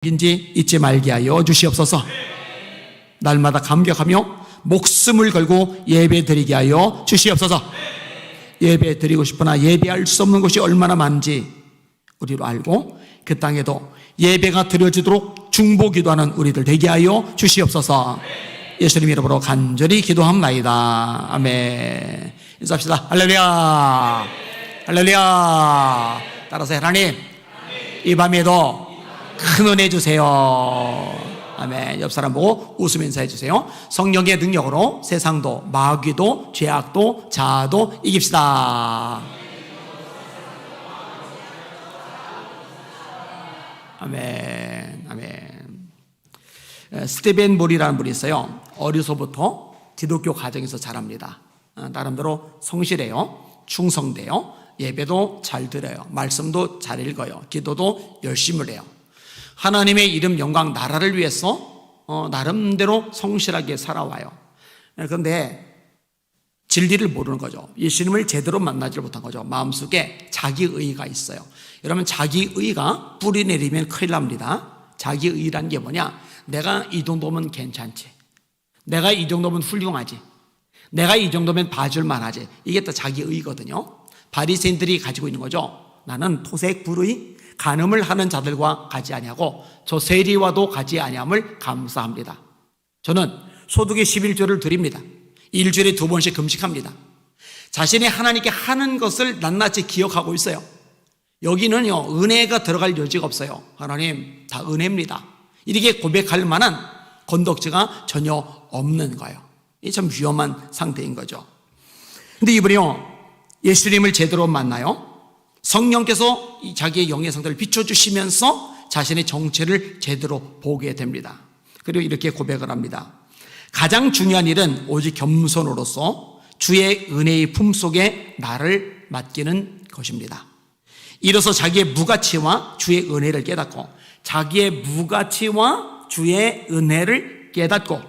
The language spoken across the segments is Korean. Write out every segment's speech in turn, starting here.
인지 잊지 말게 하여 주시옵소서. 날마다 감격하며 목숨을 걸고 예배 드리게 하여 주시옵소서. 예배 드리고 싶으나 예배할 수 없는 곳이 얼마나 많은지 우리로 알고 그 땅에도 예배가 드려지도록 중보기도하는 우리들 되게 하여 주시옵소서. 예수님 이름으로 간절히 기도합나이다. 아멘. 인사합시다. 할렐루야. 할렐루야. 따라서 하나님, 이 밤에도 큰 은혜 주세요. 아멘. 옆 사람 보고 웃으면서 해주세요. 성령의 능력으로 세상도 마귀도 죄악도 자아도 이깁시다. 아멘. 아멘. 스티븐 몰이라는 분이 있어요. 어려서부터 기독교 가정에서 자랍니다. 나름대로 성실해요. 충성돼요. 예배도 잘 드려요. 말씀도 잘 읽어요. 기도도 열심히 해요. 하나님의 이름 영광 나라를 위해서 나름대로 성실하게 살아와요. 그런데 진리를 모르는 거죠. 예수님을 제대로 만나지 못한 거죠. 마음속에 자기의가 있어요. 여러분, 자기의가 뿌리 내리면 큰일 납니다. 자기의란 게 뭐냐? 내가 이 정도면 괜찮지, 내가 이 정도면 훌륭하지, 내가 이 정도면 봐줄만 하지. 이게 또 자기의거든요. 바리새인들이 가지고 있는 거죠. 나는 토색 불의 간음을 하는 자들과 가지 아니하고 저 세리와도 가지 아니함을 감사합니다. 저는 소득의 11조를 드립니다. 일주일에 2번씩 금식합니다. 자신이 하나님께 하는 것을 낱낱이 기억하고 있어요. 여기는요, 은혜가 들어갈 여지가 없어요. 하나님, 다 은혜입니다. 이렇게 고백할 만한 건덕지가 전혀 없는 거예요. 이게 참 위험한 상태인 거죠. 근데 이분이요, 예수님을 제대로 만나요. 성령께서 자기의 영의 상태를 비춰주시면서 자신의 정체를 제대로 보게 됩니다. 그리고 이렇게 고백을 합니다. 가장 중요한 일은 오직 겸손으로서 주의 은혜의 품속에 나를 맡기는 것입니다. 이로써 자기의 무가치와 주의 은혜를 깨닫고, 자기의 무가치와 주의 은혜를 깨닫고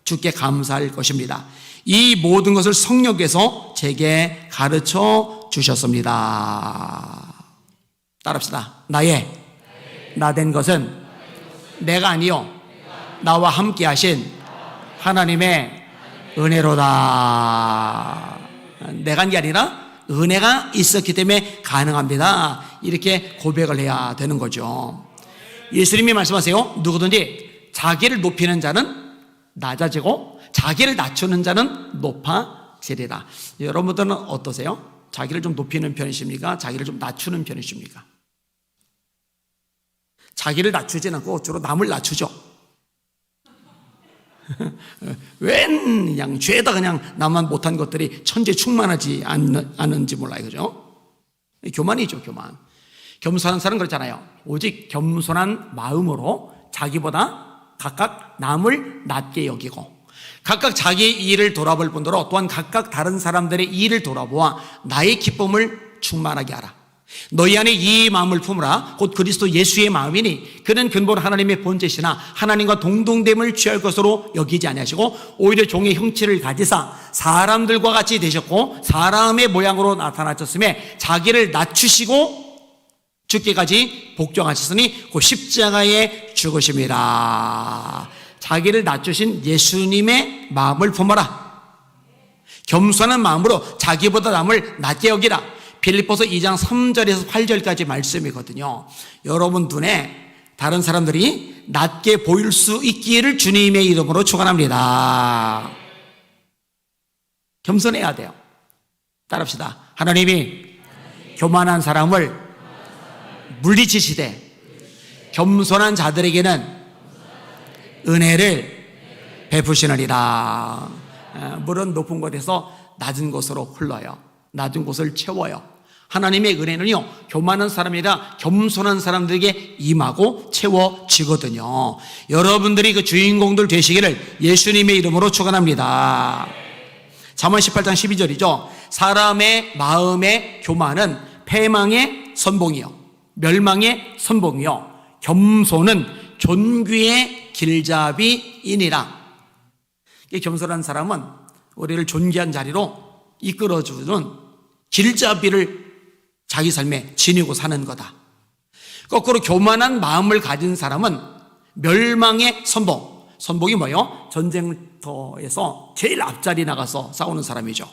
주께 감사할 것입니다. 이 모든 것을 성령께서 제게 가르쳐 주셨습니다. 따라합시다. 나 된 것은 내가 아니요 나와 함께 하신 하나님의 은혜로다. 내가 한 게 아니라 은혜가 있었기 때문에 가능합니다. 이렇게 고백을 해야 되는 거죠. 예수님이 말씀하세요. 누구든지 자기를 높이는 자는 낮아지고 자기를 낮추는 자는 높아지리라. 여러분들은 어떠세요? 자기를 좀 높이는 편이십니까? 자기를 좀 낮추는 편이십니까? 자기를 낮추지는 않고 주로 남을 낮추죠. 웬 그냥 죄다 그냥 나만 못한 것들이 천재 충만하지 않은지 몰라요. 그죠? 교만이죠, 교만. 겸손한 사람은 그렇잖아요. 오직 겸손한 마음으로 자기보다 각각 남을 낮게 여기고 각각 자기의 일을 돌아볼 뿐더러 또한 각각 다른 사람들의 일을 돌아보아 나의 기쁨을 충만하게 하라. 너희 안에 이 마음을 품으라. 곧 그리스도 예수의 마음이니 그는 근본 하나님의 본체시나 하나님과 동등됨을 취할 것으로 여기지 아니하시고 오히려 종의 형체를 가지사 사람들과 같이 되셨고 사람의 모양으로 나타나셨음에 자기를 낮추시고 죽기까지 복종하셨으니 그 십자가에 죽으심이라. 자기를 낮추신 예수님의 마음을 품어라. 겸손한 마음으로 자기보다 남을 낮게 여기라. 빌립보서 2장 3절에서 8절까지 말씀이거든요. 여러분 눈에 다른 사람들이 낮게 보일 수 있기를 주님의 이름으로 축원합니다. 겸손해야 돼요. 따라합시다. 하나님이 교만한 사람을 물리치시되 겸손한 자들에게는 은혜를 베푸시느니라. 물은 높은 곳에서 낮은 곳으로 흘러요. 낮은 곳을 채워요. 하나님의 은혜는요, 교만한 사람이 아니라 겸손한 사람들에게 임하고 채워지거든요. 여러분들이 그 주인공들 되시기를 예수님의 이름으로 축원합니다. 잠언 18장 12절이죠. 사람의 마음의 교만은 패망의 선봉이요 멸망의 선봉이요 겸손은 존귀의 길잡이이니라. 겸손한 사람은 우리를 존귀한 자리로 이끌어주는 길잡이를 자기 삶에 지니고 사는 거다. 거꾸로 교만한 마음을 가진 사람은 멸망의 선봉. 선봉이 뭐예요? 전쟁터에서 제일 앞자리 나가서 싸우는 사람이죠.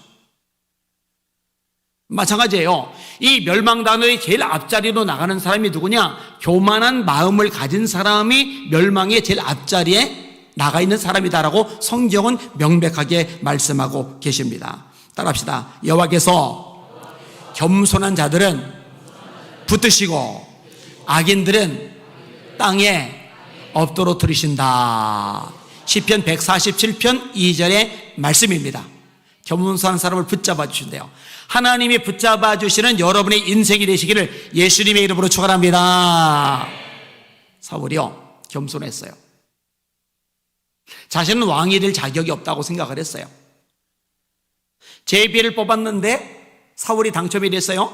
마찬가지예요. 이 멸망단의 제일 앞자리로 나가는 사람이 누구냐? 교만한 마음을 가진 사람이 멸망의 제일 앞자리에 나가 있는 사람이다라고 성경은 명백하게 말씀하고 계십니다. 따라합시다. 여호와께서 겸손한 자들은 붙드시고 악인들은 땅에 엎드러뜨리신다. 시편 147편 2절의 말씀입니다. 겸손한 사람을 붙잡아 주신대요. 하나님이 붙잡아 주시는 여러분의 인생이 되시기를 예수님의 이름으로 축원합니다. 사울이요, 겸손했어요. 자신은 왕이 될 자격이 없다고 생각을 했어요. 제비를 뽑았는데 사울이 당첨이 됐어요.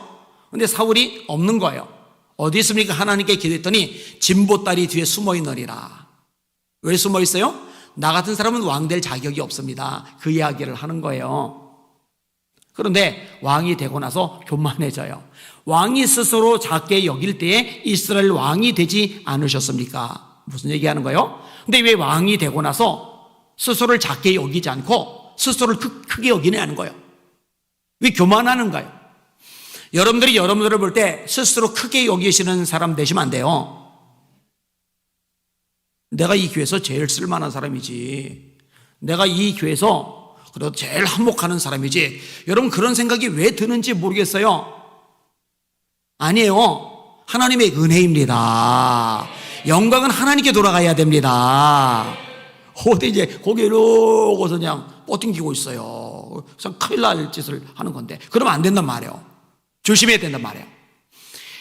근데 사울이 없는 거예요. 어디 있습니까? 하나님께 기도했더니 진보다리 뒤에 숨어 있느니라. 왜 숨어 있어요? 나 같은 사람은 왕 될 자격이 없습니다. 그 이야기를 하는 거예요. 그런데 왕이 되고 나서 교만해져요. 왕이 스스로 작게 여길 때에 이스라엘 왕이 되지 않으셨습니까? 무슨 얘기하는 거예요? 근데 왜 왕이 되고 나서 스스로를 작게 여기지 않고 스스로를 크게 여기냐는 거예요. 왜 교만하는가요? 여러분들을 볼 때 스스로 크게 여기시는 사람 되시면 안 돼요. 내가 이 교회에서 제일 쓸만한 사람이지. 내가 이 교회에서 그래도 제일 한몫하는 사람이지. 여러분 그런 생각이 왜 드는지 모르겠어요. 아니에요. 하나님의 은혜입니다. 영광은 하나님께 돌아가야 됩니다. 어디 이제 고개 이러고서 그냥 뻗팅기고 있어요. 그래서 큰일 날 짓을 하는 건데 그러면 안 된단 말이에요. 조심해야 된단 말이에요.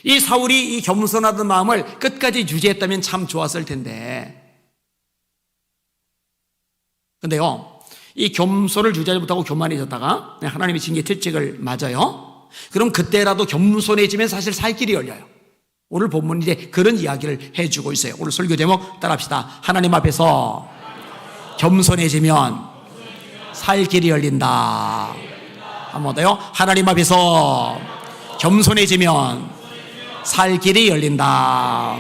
이 사울이 이 겸손하던 마음을 끝까지 유지했다면 참 좋았을 텐데. 근데요, 이 겸손을 유지하지 못하고 교만해졌다가 하나님의 징계 채찍을 맞아요. 그럼 그때라도 겸손해지면 사실 살 길이 열려요. 오늘 본문이 이제 그런 이야기를 해주고 있어요. 오늘 설교 제목 따라합시다. 하나님 앞에서 겸손해지면 살 길이 열린다. 한 번 더요. 하나님 앞에서 겸손해지면 살 길이 열린다.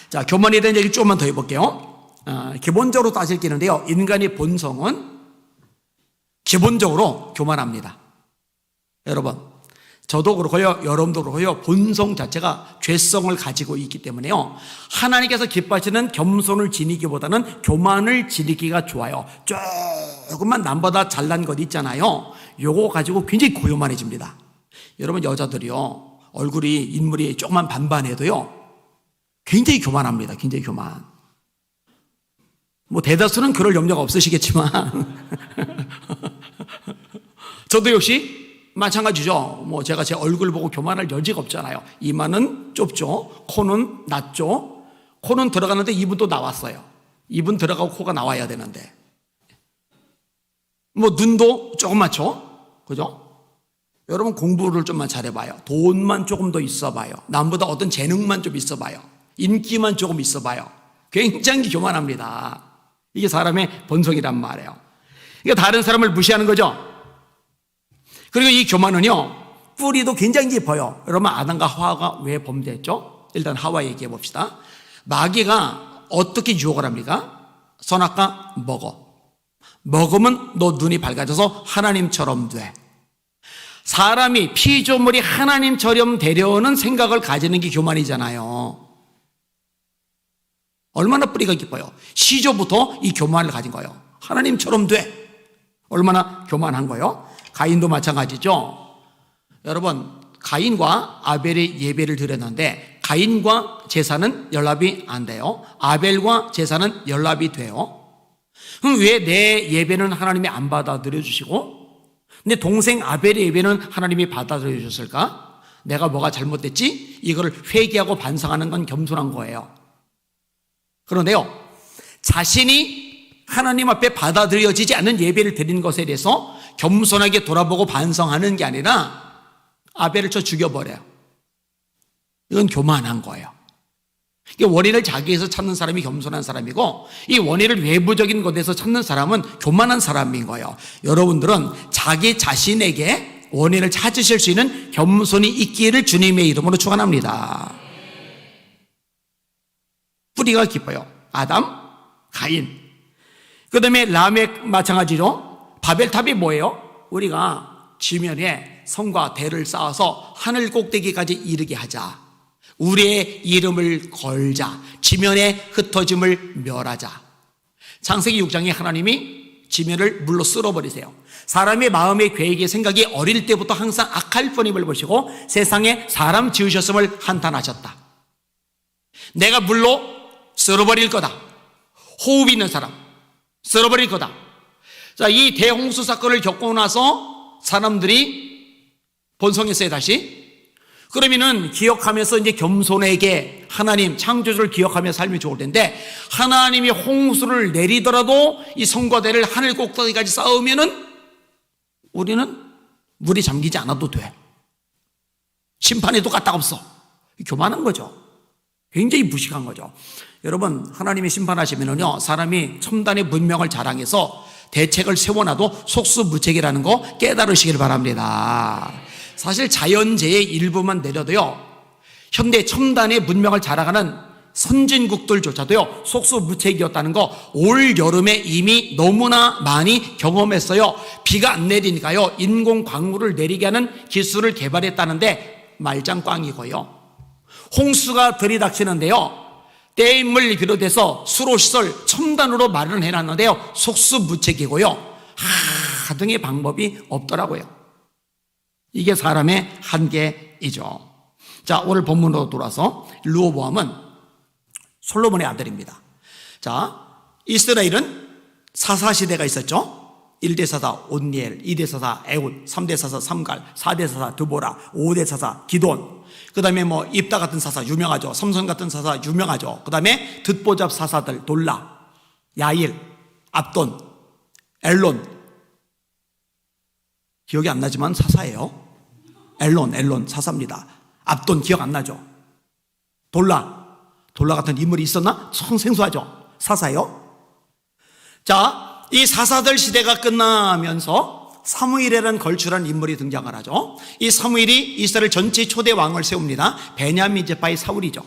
자, 교만에 대한 얘기 조금만 더 해볼게요. 기본적으로 따질기는데요, 인간의 본성은 기본적으로 교만합니다. 여러분, 저도 그렇고요, 여러분도 그렇고요, 본성 자체가 죄성을 가지고 있기 때문에요, 하나님께서 기뻐하시는 겸손을 지니기보다는 교만을 지니기가 좋아요. 조금만 남보다 잘난 것 있잖아요. 요거 가지고 굉장히 고요만해집니다. 여러분, 여자들이요, 얼굴이 인물이 조금만 반반해도요 굉장히 교만합니다. 굉장히 교만. 뭐 대다수는 그럴 염려가 없으시겠지만 저도 역시 마찬가지죠. 뭐 제가 제 얼굴 보고 교만할 여지가 없잖아요. 이마는 좁죠. 코는 낮죠. 코는 들어가는데 입은 또 나왔어요. 입은 들어가고 코가 나와야 되는데, 뭐 눈도 조그맣죠. 그죠? 여러분 공부를 좀만 잘해봐요. 돈만 조금 더 있어봐요. 남보다 어떤 재능만 좀 있어봐요. 인기만 조금 있어봐요. 굉장히 교만합니다. 이게 사람의 본성이란 말이에요. 그러니까 다른 사람을 무시하는 거죠. 그리고 이 교만은요, 뿌리도 굉장히 깊어요. 여러분, 아담과 하와가 왜 범죄했죠? 일단 하와 얘기해 봅시다. 마귀가 어떻게 유혹을 합니까? 선악과 먹어. 먹으면 너 눈이 밝아져서 하나님처럼 돼. 사람이 피조물이 하나님처럼 되려는 생각을 가지는 게 교만이잖아요. 얼마나 뿌리가 깊어요. 시조부터 이 교만을 가진 거예요. 하나님처럼 돼. 얼마나 교만한 거예요. 가인도 마찬가지죠. 여러분, 가인과 아벨의 예배를 드렸는데 가인과 제사는 연합이 안 돼요. 아벨과 제사는 연합이 돼요. 그럼 왜 내 예배는 하나님이 안 받아들여 주시고 내 동생 아벨의 예배는 하나님이 받아들여 주셨을까? 내가 뭐가 잘못됐지? 이걸 회개하고 반성하는 건 겸손한 거예요. 그런데요, 자신이 하나님 앞에 받아들여지지 않는 예배를 드리는 것에 대해서 겸손하게 돌아보고 반성하는 게 아니라 아벨을 쳐 죽여버려요. 이건 교만한 거예요. 원인을 자기에서 찾는 사람이 겸손한 사람이고, 이 원인을 외부적인 것에서 찾는 사람은 교만한 사람인 거예요. 여러분들은 자기 자신에게 원인을 찾으실 수 있는 겸손이 있기를 주님의 이름으로 축원합니다. 후리가 기뻐요. 아담, 가인. 그 다음에 라멕 마찬가지로. 바벨탑이 뭐예요? 우리가 지면에 성과 대를 쌓아서 하늘 꼭대기까지 이르게 하자. 우리의 이름을 걸자. 지면에 흩어짐을 멸하자. 창세기 6장에 하나님이 지면을 물로 쓸어버리세요. 사람의 마음의 계획의 생각이 어릴 때부터 항상 악할 뿐임을 보시고 세상에 사람 지으셨음을 한탄하셨다. 내가 물로 쓸어버릴 거다. 호흡 있는 사람 쓸어버릴 거다. 자, 이 대홍수 사건을 겪고 나서 사람들이 번성했어요. 다시. 그러면은 기억하면서 이제 겸손에게 하나님 창조주를 기억하며 살면 좋을 텐데, 하나님이 홍수를 내리더라도 이 성과대를 하늘 꼭대기까지 쌓으면은 우리는 물이 잠기지 않아도 돼. 심판에도 까딱없어. 교만한 거죠. 굉장히 무식한 거죠. 여러분, 하나님이 심판하시면은요, 사람이 첨단의 문명을 자랑해서 대책을 세워놔도 속수무책이라는 거 깨달으시길 바랍니다. 사실 자연재해의 일부만 내려도요, 현대 첨단의 문명을 자랑하는 선진국들조차도요 속수무책이었다는 거 올 여름에 이미 너무나 많이 경험했어요. 비가 안 내리니까요 인공광물을 내리게 하는 기술을 개발했다는데 말짱꽝이고요. 홍수가 들이닥치는데요 댐을 비롯해서 수로시설 첨단으로 마련해놨는데요 속수무책이고요 하등의 방법이 없더라고요. 이게 사람의 한계이죠. 자, 오늘 본문으로 돌아서 르호보암은 솔로몬의 아들입니다. 자, 이스라엘은 사사시대가 있었죠. 1대 사사 온니엘, 2대 사사 에훗, 3대 사사 삼갈, 4대 사사 드보라, 5대 사사 기돈, 그 다음에 뭐 입다 같은 사사 유명하죠. 삼손 같은 사사 유명하죠. 그 다음에 듣보잡 사사들 돌라, 야일, 압돈, 엘론, 기억이 안 나지만 사사예요. 엘론 사사입니다. 압돈 기억 안 나죠. 돌라 같은 인물이 있었나? 생소하죠. 사사요. 자, 이 사사들 시대가 끝나면서 사무엘이라는 걸출한 인물이 등장을 하죠. 이 사무엘이 이스라엘 전체 초대 왕을 세웁니다. 베냐민 지파의 사울이죠.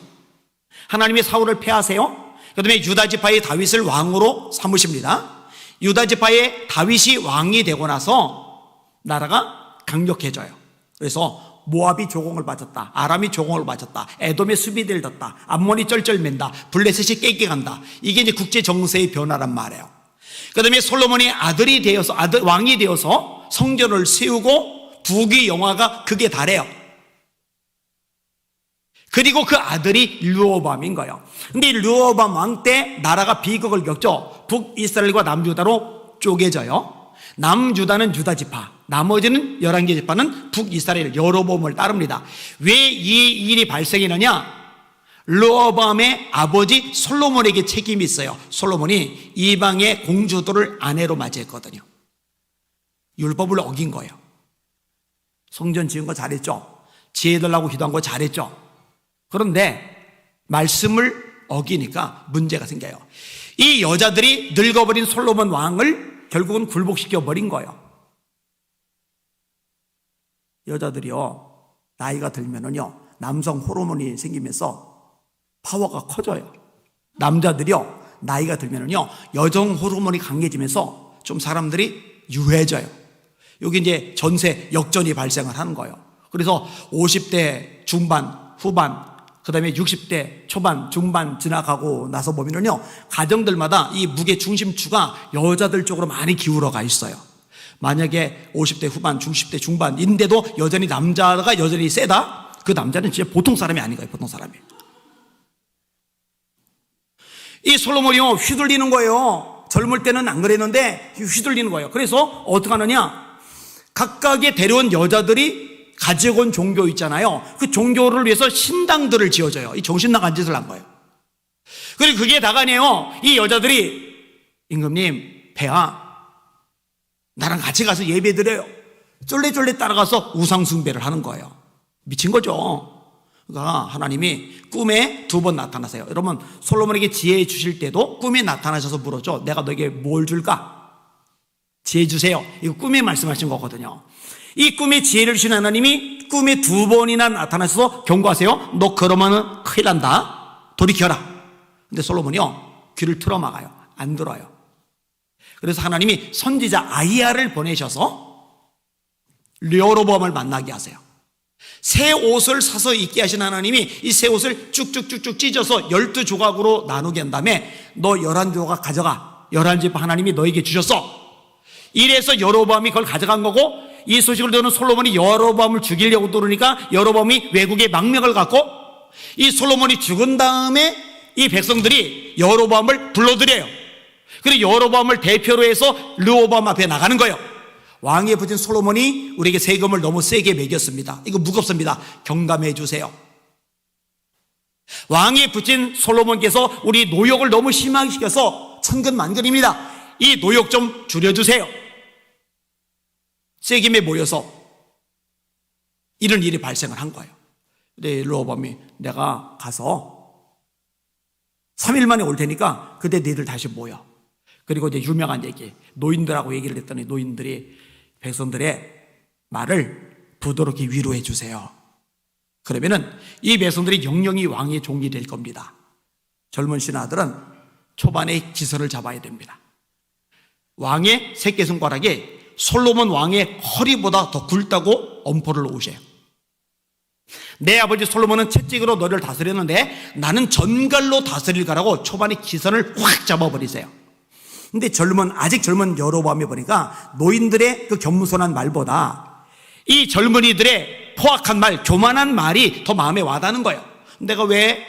하나님이 사울을 패하세요. 그 다음에 유다 지파의 다윗을 왕으로 삼으십니다. 유다 지파의 다윗이 왕이 되고 나서 나라가 강력해져요. 그래서 모압이 조공을 받았다. 아람이 조공을 받았다. 에돔의 수비대를 뒀다. 암몬이 쩔쩔맨다. 블레셋이 깨깨간다. 이게 이제 국제 정세의 변화란 말이에요. 그 다음에 솔로몬이 왕이 되어서 성전을 세우고 부귀 영화가 극에 달해요. 그리고 그 아들이 르호보암인 거예요. 근데 르호보암 왕 때 나라가 비극을 겪죠. 북이스라엘과 남유다로 쪼개져요. 남유다는 유다 지파, 나머지는 11개 지파는 북이스라엘 여로보암을 따릅니다. 왜 이 일이 발생했느냐? 르호보암의 아버지 솔로몬에게 책임이 있어요. 솔로몬이 이방의 공주들을 아내로 맞이했거든요. 율법을 어긴 거예요. 성전 지은 거 잘했죠. 지혜 달라고 기도한 거 잘했죠. 그런데 말씀을 어기니까 문제가 생겨요. 이 여자들이 늙어버린 솔로몬 왕을 결국은 굴복시켜 버린 거예요. 여자들이요 나이가 들면은요 남성 호르몬이 생기면서 파워가 커져요. 남자들이요 나이가 들면은요 여성 호르몬이 강해지면서 좀 사람들이 유해져요. 여기 이제 전세 역전이 발생을 하는 거예요. 그래서 50대 중반 후반 그 다음에 60대 초반 중반 지나가고 나서 보면은요 가정들마다 이 무게 중심추가 여자들 쪽으로 많이 기울어가 있어요. 만약에 50대 후반 60대 중반인데도 여전히 남자가 여전히 세다? 그 남자는 진짜 보통 사람이 아닌 거예요. 보통 사람이. 이 솔로몬이요 휘둘리는 거예요. 젊을 때는 안 그랬는데 휘둘리는 거예요. 그래서 어떻게 하느냐, 각각의 데려온 여자들이 가지고 온 종교 있잖아요. 그 종교를 위해서 신당들을 지어줘요. 이 정신 나간 짓을 한 거예요. 그리고 그게 다가네요. 이 여자들이 임금님 폐하 나랑 같이 가서 예배 드려요. 쫄래쫄래 따라가서 우상숭배를 하는 거예요. 미친 거죠. 그러니까 하나님이 꿈에 2번 나타나세요. 여러분 솔로몬에게 지혜 주실 때도 꿈에 나타나셔서 물었죠. 내가 너에게 뭘 줄까? 지혜 주세요. 이거 꿈에 말씀하신 거거든요. 이 꿈에 지혜를 주신 하나님이 꿈에 2번이나 나타나셔서 경고하세요. 너 그러면은 큰일 난다. 돌이켜라. 근데 솔로몬이요, 귀를 틀어막아요. 안 들어요. 그래서 하나님이 선지자 아이야를 보내셔서 르호보암을 만나게 하세요. 새 옷을 사서 입게 하신 하나님이 이 새 옷을 쭉쭉쭉쭉 찢어서 12조각으로 나누게 한 다음에 너 11조각 가져가. 11집 하나님이 너에게 주셨어. 이래서 여로보암이 그걸 가져간 거고, 이 소식을 듣는 솔로몬이 여로보암을 죽이려고 들으니까 여로보암이 외국의 망명을 갖고, 이 솔로몬이 죽은 다음에 이 백성들이 여로보암을 불러들여요. 그리고 여로보암을 대표로 해서 르호보암 앞에 나가는 거예요. 왕위에 붙인 솔로몬이 우리에게 세금을 너무 세게 매겼습니다. 이거 무겁습니다. 경감해 주세요. 왕위에 붙인 솔로몬께서 우리 노역을 너무 심하게 시켜서 천근만근입니다. 이 노역 좀 줄여주세요. 세금에 모여서 이런 일이 발생을 한 거예요. 근데 르호보암이 내가 가서 3일 만에 올 테니까 그때 너희들 다시 모여. 그리고 이제 유명한 얘기, 노인들하고 얘기를 했더니 노인들이 백성들의 말을 부드럽게 위로해 주세요. 그러면은 이 백성들이 영영이 왕의 종이 될 겁니다. 젊은 신하들은 초반에 기선을 잡아야 됩니다. 왕의 새끼손가락이 솔로몬 왕의 허리보다 더 굵다고 엄포를 놓으세요. 내 아버지 솔로몬은 채찍으로 너를 다스렸는데 나는 전갈로 다스릴 거라고 초반에 기선을 확 잡아버리세요. 근데 아직 젊은 여로보암이 보니까 노인들의 그 겸손한 말보다 이 젊은이들의 포악한 말, 교만한 말이 더 마음에 와닿는 거예요. 내가 왜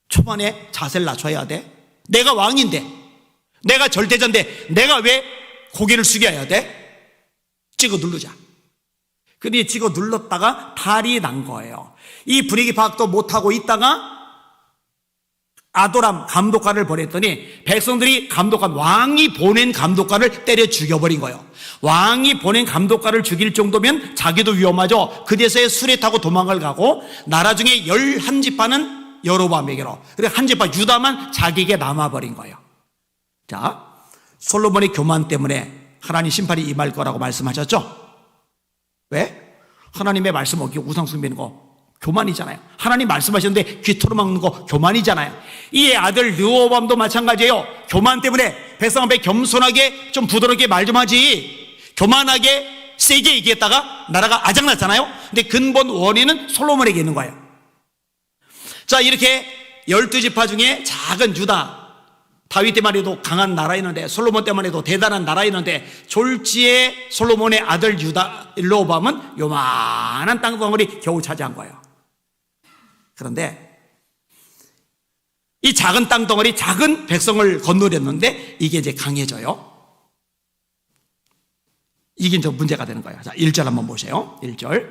초반에 자세를 낮춰야 돼? 내가 왕인데, 내가 절대자인데 내가 왜 고개를 숙여야 돼? 찍어 누르자. 근데 찍어 눌렀다가 탈이 난 거예요. 이 분위기 파악도 못하고 있다가 아도람 감독관을 보냈더니 백성들이 왕이 보낸 감독관을 때려 죽여버린 거예요. 왕이 보낸 감독관을 죽일 정도면 자기도 위험하죠. 그제서야 수레 타고 도망을 가고 나라 중에 11지파는 여로보암에게로, 그리고 한 지파 유다만 자기에게 남아버린 거예요. 자, 솔로몬의 교만 때문에 하나님 심판이 임할 거라고 말씀하셨죠? 왜? 하나님의 말씀 어기고 우상 숭배하는 거 교만이잖아요. 하나님 말씀하셨는데 귀 틀어막는 거 교만이잖아요. 이 아들 르호보암도 마찬가지예요. 교만 때문에 백성 앞에 겸손하게 좀 부드럽게 말 좀 하지, 교만하게 세게 얘기했다가 나라가 아작났잖아요. 근데 근본 원인은 솔로몬에게 있는 거예요. 자, 이렇게 12지파 중에 작은 유다, 다윗 때만 해도 강한 나라였는데, 솔로몬 때만 해도 대단한 나라였는데, 졸지에 솔로몬의 아들 르호보암은 요만한 땅덩어리 겨우 차지한 거예요. 그런데 이 작은 땅덩어리, 작은 백성을 건너렸는데 이게 이제 강해져요. 이게 이제 문제가 되는 거예요. 자, 1절 한번 보세요. 1절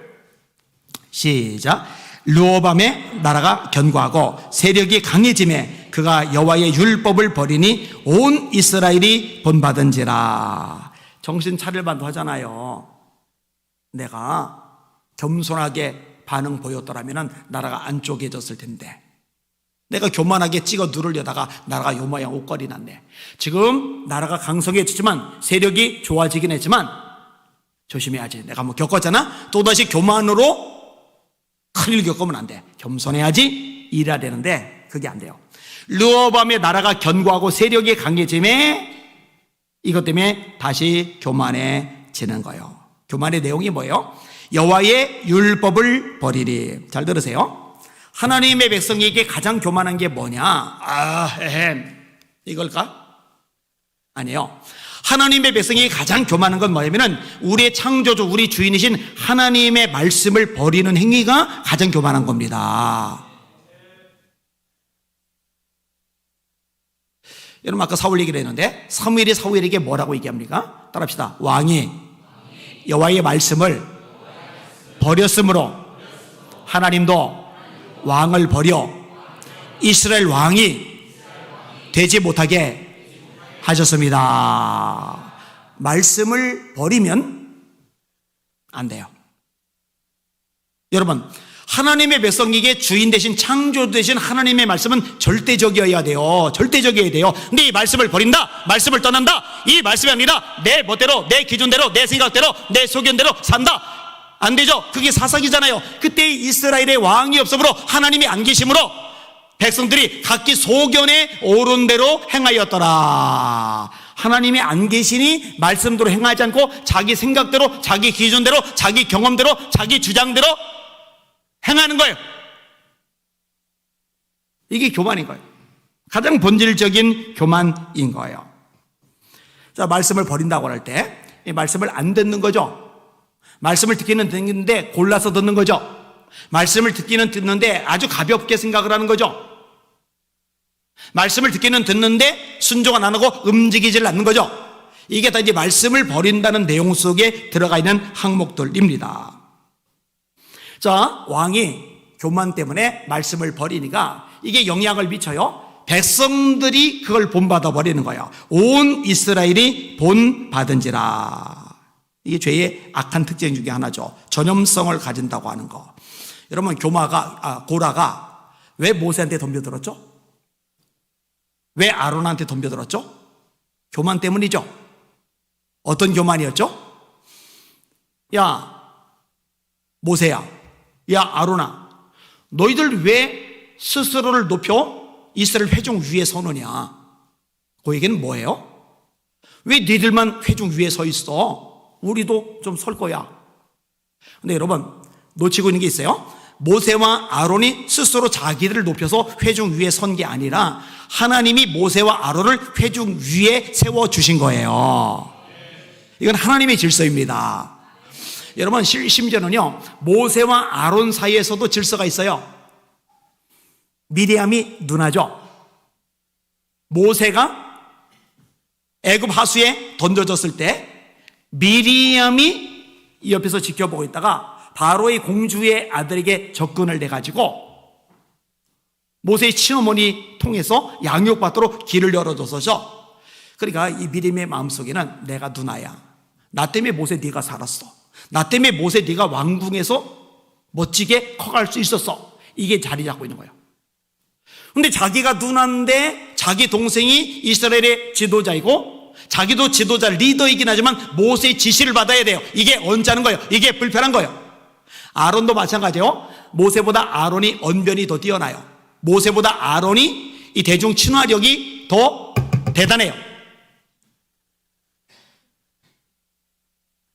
시작. 르호보암의 나라가 견고하고 세력이 강해짐에 그가 여호와의 율법을 버리니 온 이스라엘이 본받은지라. 정신 차릴만도 하잖아요. 내가 겸손하게 반응 보였더라면 나라가 안 쪼개졌을 텐데, 내가 교만하게 찍어 누르려다가 나라가 요 모양 옷걸이 났네. 지금 나라가 강성해지지만 세력이 좋아지긴 했지만 조심해야지. 내가 한번 겪었잖아. 또다시 교만으로 큰일 겪으면 안 돼. 겸손해야지 일해야 되는데 그게 안 돼요. 르호보암의 나라가 견고하고 세력이 강해짐에 이것 때문에 다시 교만해지는 거예요. 교만의 내용이 뭐예요? 여호와의 율법을 버리리. 잘 들으세요. 하나님의 백성에게 가장 교만한 게 뭐냐? 이걸까? 아니에요. 하나님의 백성이 가장 교만한 건 뭐냐면은 우리의 창조주, 우리 주인이신 하나님의 말씀을 버리는 행위가 가장 교만한 겁니다. 여러분, 아까 사울 얘기를 했는데 사무엘이 사울에게 뭐라고 얘기합니까? 따라합시다. 왕이 여호와의 말씀을 버렸으므로 하나님도 왕을 버려 이스라엘 왕이 되지 못하게 하셨습니다. 말씀을 버리면 안 돼요. 여러분, 하나님의 백성에게 주인 되신, 창조 되신 하나님의 말씀은 절대적이어야 돼요. 절대적이어야 돼요. 근데 이 말씀을 버린다, 말씀을 떠난다, 이 말씀이 아니라 내 멋대로, 내 기준대로, 내 생각대로, 내 소견대로 산다, 안 되죠. 그게 사사기잖아요. 그때 이스라엘의 왕이 없으므로, 하나님이 안 계심으로 백성들이 각기 소견에 오른 대로 행하였더라. 하나님이 안 계시니 말씀대로 행하지 않고 자기 생각대로, 자기 기준대로, 자기 경험대로, 자기 주장대로 행하는 거예요. 이게 교만인 거예요. 가장 본질적인 교만인 거예요. 자, 말씀을 버린다고 할 때 이 말씀을 안 듣는 거죠. 말씀을 듣기는 듣는데 골라서 듣는 거죠. 말씀을 듣기는 듣는데 아주 가볍게 생각을 하는 거죠. 말씀을 듣기는 듣는데 순종은 안 하고 움직이질 않는 거죠. 이게 다 이제 말씀을 버린다는 내용 속에 들어가 있는 항목들입니다. 자, 왕이 교만 때문에 말씀을 버리니까 이게 영향을 미쳐요. 백성들이 그걸 본받아 버리는 거예요. 온 이스라엘이 본받은지라. 이게 죄의 악한 특징 중에 하나죠. 전염성을 가진다고 하는 거. 여러분, 고라가 왜 모세한테 덤벼들었죠? 왜 아론한테 덤벼들었죠? 교만 때문이죠. 어떤 교만이었죠? 야, 모세야, 야, 아론아, 너희들 왜 스스로를 높여 이스라엘 회중 위에 서느냐? 그 얘기는 뭐예요? 왜 너희들만 회중 위에 서 있어? 우리도 좀 설 거야. 근데 여러분, 놓치고 있는 게 있어요. 모세와 아론이 스스로 자기들을 높여서 회중 위에 선 게 아니라 하나님이 모세와 아론을 회중 위에 세워주신 거예요. 이건 하나님의 질서입니다. 여러분, 심지어는요, 모세와 아론 사이에서도 질서가 있어요. 미리암이 누나죠. 모세가 애굽 하수에 던져졌을 때 미리암이 옆에서 지켜보고 있다가 바로의 공주의 아들에게 접근을 해가지고 모세의 친어머니 통해서 양육받도록 길을 열어줘서, 그러니까 이 미리암의 마음속에는 내가 누나야. 나 때문에 모세 네가 살았어. 나 때문에 모세 네가 왕궁에서 멋지게 커갈 수 있었어. 이게 자리 잡고 있는 거예요. 근데 자기가 누나인데 자기 동생이 이스라엘의 지도자이고 자기도 지도자 리더이긴 하지만 모세의 지시를 받아야 돼요. 이게 언짢은 거예요. 이게 불편한 거예요. 아론도 마찬가지예요. 모세보다 아론이 언변이 더 뛰어나요. 모세보다 아론이 이 대중 친화력이 더 대단해요.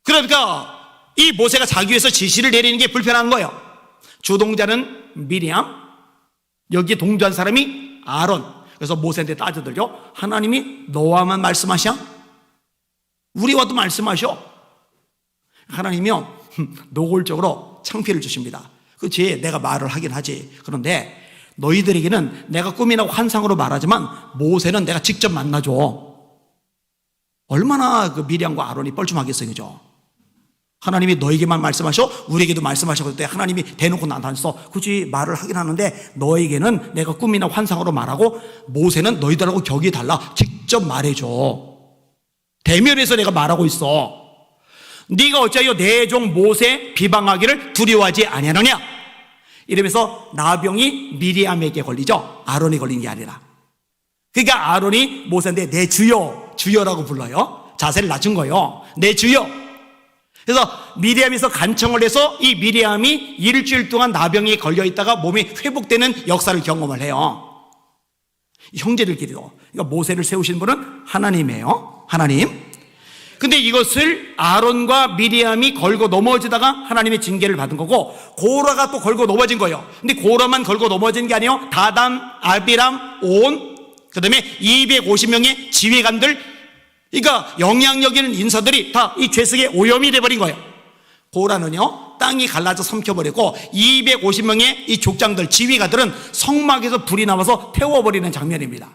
그러니까 이 모세가 자기 위해서 지시를 내리는 게 불편한 거예요. 주동자는 미리암, 여기에 동조한 사람이 아론. 그래서 모세한테 따져들죠. 하나님이 너와만 말씀하셔? 우리와도 말씀하셔. 하나님이요, 노골적으로 창피를 주십니다. 그렇지, 내가 말을 하긴 하지. 그런데 너희들에게는 내가 꿈이나 환상으로 말하지만 모세는 내가 직접 만나줘. 얼마나 그 미리암과 아론이 뻘쭘하겠어요, 그죠? 하나님이 너에게만 말씀하셔? 우리에게도 말씀하셔. 그때 하나님이 대놓고 나타나서 굳이 말을 하긴 하는데 너에게는 내가 꿈이나 환상으로 말하고 모세는 너희들하고 격이 달라. 직접 말해줘. 대면에서 내가 말하고 있어. 네가 어찌하여 내 종 모세 비방하기를 두려워하지 아니하느냐? 이러면서 나병이 미리암에게 걸리죠. 아론이 걸린 게 아니라. 그러니까 아론이 모세한테 내 주여, 주여라고 불러요. 자세를 낮춘 거예요. 내 주여. 그래서 미리암에서 간청을 해서 이 미리암이 일주일 동안 나병이 걸려있다가 몸이 회복되는 역사를 경험을 해요. 형제들끼리도. 그러니까 모세를 세우신 분은 하나님이에요. 하나님. 근데 이것을 아론과 미리암이 걸고 넘어지다가 하나님의 징계를 받은 거고, 고라가 또 걸고 넘어진 거예요. 근데 고라만 걸고 넘어진 게 아니에요. 다단, 아비람, 온, 그 다음에 250명의 지휘관들, 그러니까 영향력 있는 인사들이 다 이 죄석에 오염이 돼버린 거예요. 고라는요, 땅이 갈라져 삼켜버리고 250명의 이 족장들, 지휘가들은 성막에서 불이 나와서 태워버리는 장면입니다.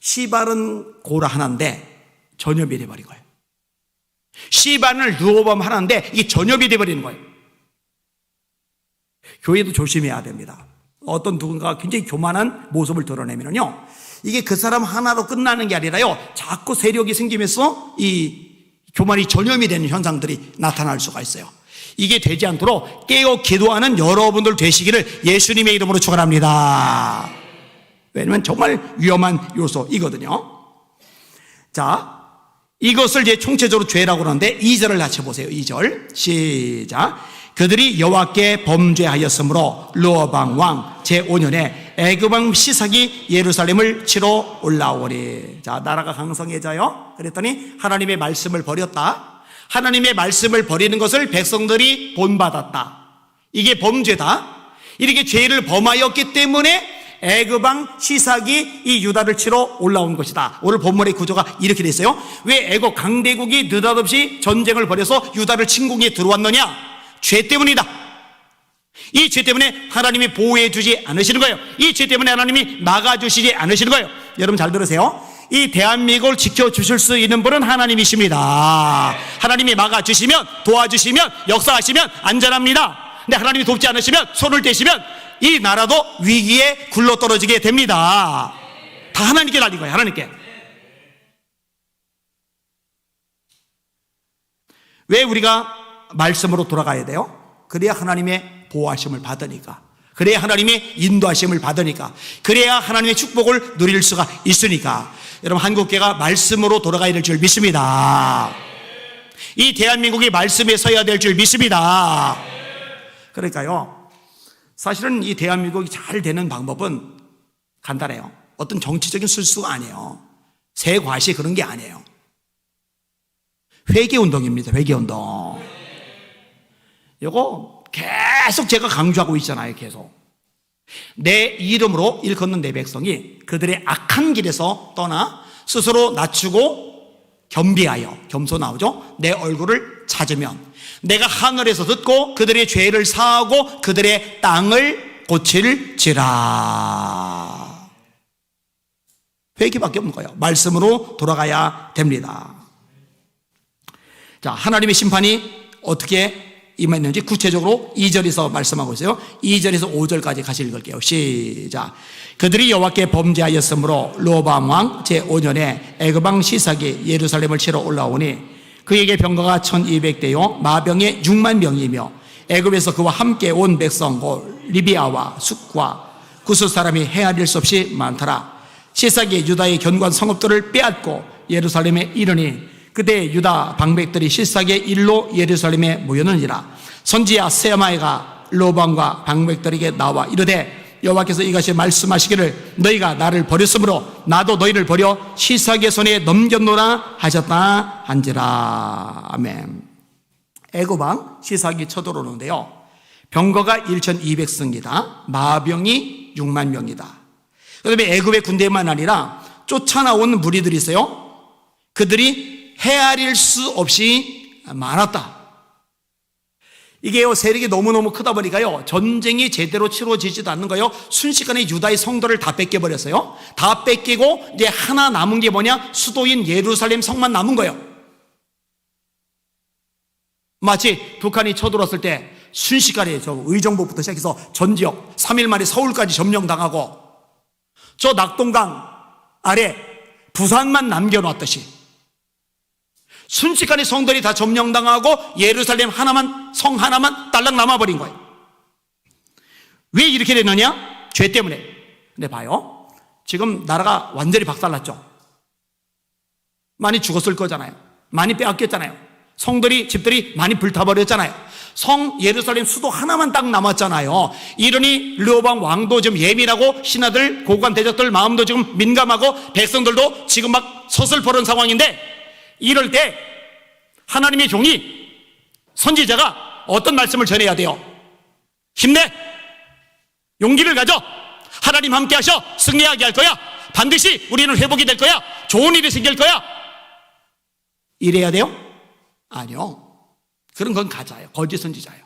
시발은 고라 하나인데 전염이 돼버린 거예요. 시반을 르호보암 하나인데 이게 전염이 돼버리는 거예요. 교회도 조심해야 됩니다. 어떤 누군가가 굉장히 교만한 모습을 드러내면요, 이게 그 사람 하나로 끝나는 게 아니라요, 자꾸 세력이 생기면서 이 교만이 전염이 되는 현상들이 나타날 수가 있어요. 이게 되지 않도록 깨어 기도하는 여러분들 되시기를 예수님의 이름으로 축원합니다. 왜냐면 정말 위험한 요소이거든요. 자, 이것을 이제 총체적으로 죄라고 하는데 2절을 같이 보세요. 2절 시작. 그들이 여호와께 범죄하였으므로 르호보암 왕 제5년에 애굽 왕 시삭이 예루살렘을 치러 올라오리. 자, 나라가 강성해져요. 그랬더니 하나님의 말씀을 버렸다. 하나님의 말씀을 버리는 것을 백성들이 본받았다. 이게 범죄다. 이렇게 죄를 범하였기 때문에 애굽 왕 시삭이 이 유다를 치러 올라온 것이다. 오늘 본문의 구조가 이렇게 돼 있어요. 왜 애굽 강대국이 느닷없이 전쟁을 벌여서 유다를 침공에 들어왔느냐? 죄 때문이다. 이 죄 때문에 하나님이 보호해 주지 않으시는 거예요. 이 죄 때문에 하나님이 막아주시지 않으시는 거예요. 여러분 잘 들으세요. 이 대한민국을 지켜주실 수 있는 분은 하나님이십니다. 하나님이 막아주시면, 도와주시면, 역사하시면 안전합니다. 근데 하나님이 돕지 않으시면, 손을 떼시면 이 나라도 위기에 굴러떨어지게 됩니다. 다 하나님께 달린 거예요. 하나님께. 왜 우리가 말씀으로 돌아가야 돼요? 그래야 하나님의 보호하심을 받으니까, 그래야 하나님의 인도하심을 받으니까, 그래야 하나님의 축복을 누릴 수가 있으니까. 여러분, 한국교회가 말씀으로 돌아가야 될 줄 믿습니다. 이 대한민국이 말씀에 서야 될 줄 믿습니다. 그러니까요, 사실은 이 대한민국이 잘 되는 방법은 간단해요. 어떤 정치적인 술수가 아니에요. 세과시 그런 게 아니에요. 회개운동입니다. 회개운동. 이거 계속 제가 강조하고 있잖아요. 계속 내 이름으로 일컫는 내 백성이 그들의 악한 길에서 떠나 스스로 낮추고 겸비하여, 겸손 나오죠? 내 얼굴을 찾으면 내가 하늘에서 듣고 그들의 죄를 사하고 그들의 땅을 고칠지라. 회개밖에 없는 거예요. 말씀으로 돌아가야 됩니다. 자, 하나님의 심판이 어떻게 임했는지 구체적으로 2절에서 말씀하고 있어요. 2절에서 5절까지 같이 읽을게요. 시작. 그들이 여호와께 범죄하였으므로 르호보암 왕 제5년에 애굽 왕 시삭이 예루살렘을 치러 올라오니 그에게 병거가 1200대요 마병에 6만 명이며 애굽에서 그와 함께 온 백성 곧 리비아와 숫과 구스 사람이 헤아릴 수 없이 많더라. 시삭이 유다의 견고한 성읍들을 빼앗고 예루살렘에 이르니 그때 유다 방백들이 시삭의 일로 예루살렘에 모였느니라. 선지자 세마야가 르호보암과 방백들에게 나와 이르되 여호와께서 이같이 말씀하시기를 너희가 나를 버렸으므로 나도 너희를 버려 시삭의 손에 넘겼노라 하셨다 한지라. 아멘. 애굽 왕 시삭이 쳐들어오는데요, 병거가 1200승이다. 마병이 6만 명이다. 그 다음에 애굽의 군대만 아니라 쫓아나온 무리들이 있어요. 그들이 헤아릴 수 없이 많았다. 이게요, 세력이 너무너무 크다 보니까요, 전쟁이 제대로 치러지지도 않는 거예요. 순식간에 유다의 성도를 다 뺏겨버렸어요. 다 뺏기고 이제 하나 남은 게 뭐냐? 수도인 예루살렘 성만 남은 거예요. 마치 북한이 쳐들어왔을 때 순식간에 저 의정부부터 시작해서 전 지역 3일 만에 서울까지 점령당하고 저 낙동강 아래 부산만 남겨놨듯이 순식간에 성들이 다 점령당하고 예루살렘 하나만, 성 하나만 딸랑 남아버린 거예요. 왜 이렇게 됐느냐? 죄 때문에. 근데 봐요, 지금 나라가 완전히 박살났죠. 많이 죽었을 거잖아요. 많이 빼앗겼잖아요. 성들이, 집들이 많이 불타버렸잖아요. 성 예루살렘 수도 하나만 딱 남았잖아요. 이러니 르호보암 왕도 지금 예민하고 신하들, 고관 대적들 마음도 지금 민감하고 백성들도 지금 막 서슬퍼런 상황인데, 이럴 때 하나님의 종이, 선지자가 어떤 말씀을 전해야 돼요? 힘내! 용기를 가져! 하나님 함께 하셔! 승리하게 할 거야! 반드시 우리는 회복이 될 거야! 좋은 일이 생길 거야! 이래야 돼요? 아니요. 그런 건 가짜예요. 거짓 선지자예요.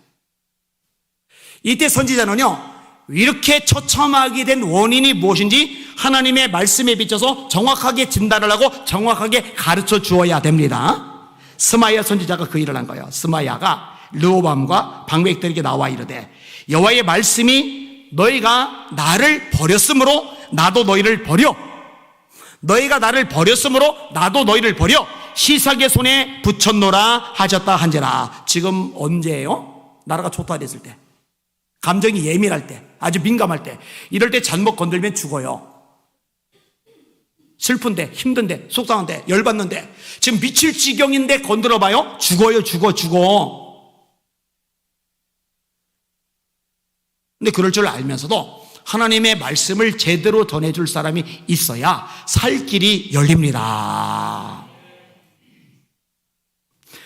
이때 선지자는요, 이렇게 처참하게 된 원인이 무엇인지 하나님의 말씀에 비춰서 정확하게 진단을 하고 정확하게 가르쳐 주어야 됩니다. 스마야 선지자가 그 일을 한 거예요. 스마야가 르호보암과 방백들에게 나와 이르되 여호와의 말씀이 너희가 나를 버렸으므로 나도 너희를 버려, 너희가 나를 버렸으므로 나도 너희를 버려 시삭의 손에 붙였노라 하셨다 한지라. 지금 언제예요? 나라가 초토화됐을 때, 감정이 예민할 때, 아주 민감할 때, 이럴 때 잘못 건들면 죽어요. 슬픈데, 힘든데, 속상한데, 열받는데, 지금 미칠 지경인데 건드려봐요? 죽어요. 죽어. 그럴 줄 알면서도 하나님의 말씀을 제대로 전해줄 사람이 있어야 살 길이 열립니다.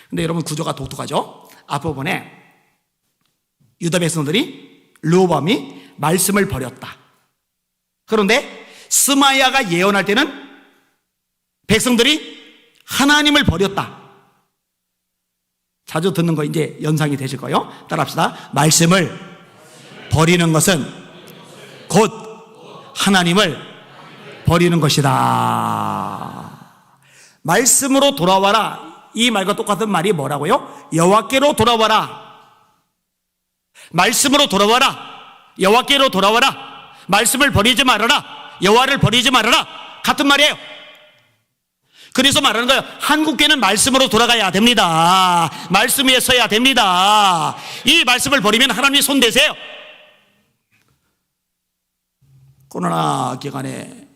근데 여러분 구조가 독특하죠? 앞부분에 유다 백성들이 르호보암이 말씀을 버렸다. 그런데 스마야가 예언할 때는 백성들이 하나님을 버렸다. 자주 듣는 거 이제 연상이 되실 거예요. 따라합시다. 말씀을 버리는 것은 곧 하나님을 버리는 것이다. 말씀으로 돌아와라. 이 말과 똑같은 말이 뭐라고요? 여호와께로 돌아와라. 말씀으로 돌아와라. 여호와께로 돌아와라. 말씀을 버리지 말아라. 여호와를 버리지 말아라. 같은 말이에요. 그래서 말하는 거예요. 한국교회는 말씀으로 돌아가야 됩니다. 말씀 위에 서야 됩니다. 이 말씀을 버리면 하나님이 손대세요. 코로나 기간에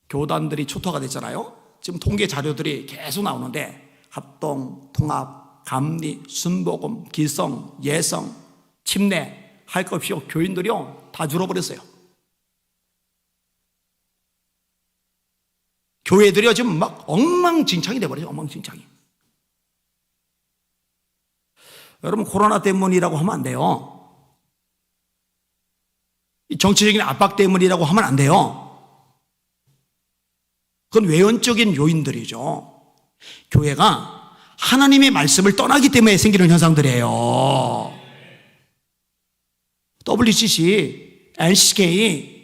교단들이 초토화가 됐잖아요. 지금 통계 자료들이 계속 나오는데 합동, 통합, 감리, 순복음, 기성, 예성, 침례 할 것 없이 교인들이요 다 줄어버렸어요. 교회들이요 지금 막 엉망진창이 돼버려요. 엉망진창이. 여러분 코로나 때문이라고 하면 안 돼요. 정치적인 압박 때문이라고 하면 안 돼요. 그건 외연적인 요인들이죠. 교회가 하나님의 말씀을 떠나기 때문에 생기는 현상들이에요. WCC, NCK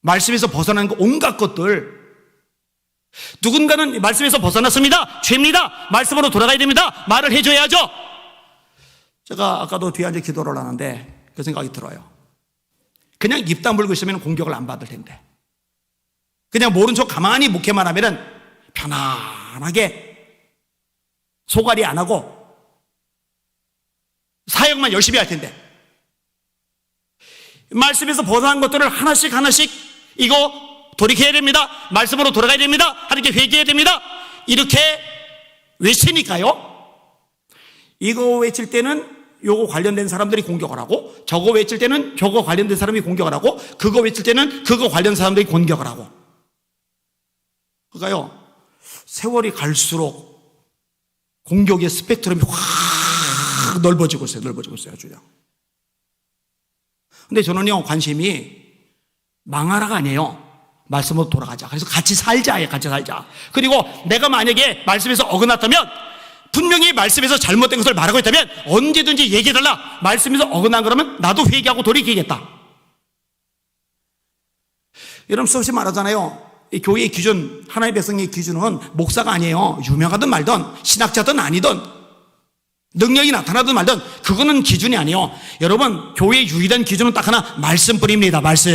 말씀에서 벗어난 온갖 것들, 누군가는 말씀에서 벗어났습니다. 죄입니다. 말씀으로 돌아가야 됩니다. 말을 해줘야죠. 제가 아까도 뒤에 앉아 기도를 하는데 그 생각이 들어요. 그냥 입 다물고 있으면 공격을 안 받을 텐데, 그냥 모른 척 가만히 묵게만 하면은 편안하게 소갈이 안 하고 사역만 열심히 할 텐데, 말씀에서 벗어난 것들을 하나씩 이거 돌이켜야 됩니다. 말씀으로 돌아가야 됩니다. 하나님께 회개해야 됩니다. 이렇게 외치니까요, 이거 외칠 때는 요거 관련된 사람들이 공격을 하고, 저거 외칠 때는 저거 관련된 사람이 공격을 하고, 그거 외칠 때는 그거 관련 사람들이 공격을 하고. 그러니까요, 세월이 갈수록 공격의 스펙트럼이 확 넓어지고 있어요. 아주. 근데 저는요, 관심이 망하라가 아니에요. 말씀으로 돌아가자. 그래서 같이 살자예요. 같이 살자. 그리고 내가 만약에 말씀에서 어긋났다면, 분명히 말씀에서 잘못된 것을 말하고 있다면 언제든지 얘기해달라. 말씀에서 어긋난 거라면 나도 회개하고 돌이키겠다. 여러분 수없이 말하잖아요. 이 교회의 기준, 하나님의 백성의 기준은 목사가 아니에요. 유명하든 말든, 신학자든 아니든, 능력이 나타나든 말든, 그거는 기준이 아니에요. 여러분, 교회의 유일한 기준은 딱 하나, 말씀뿐입니다. 말씀.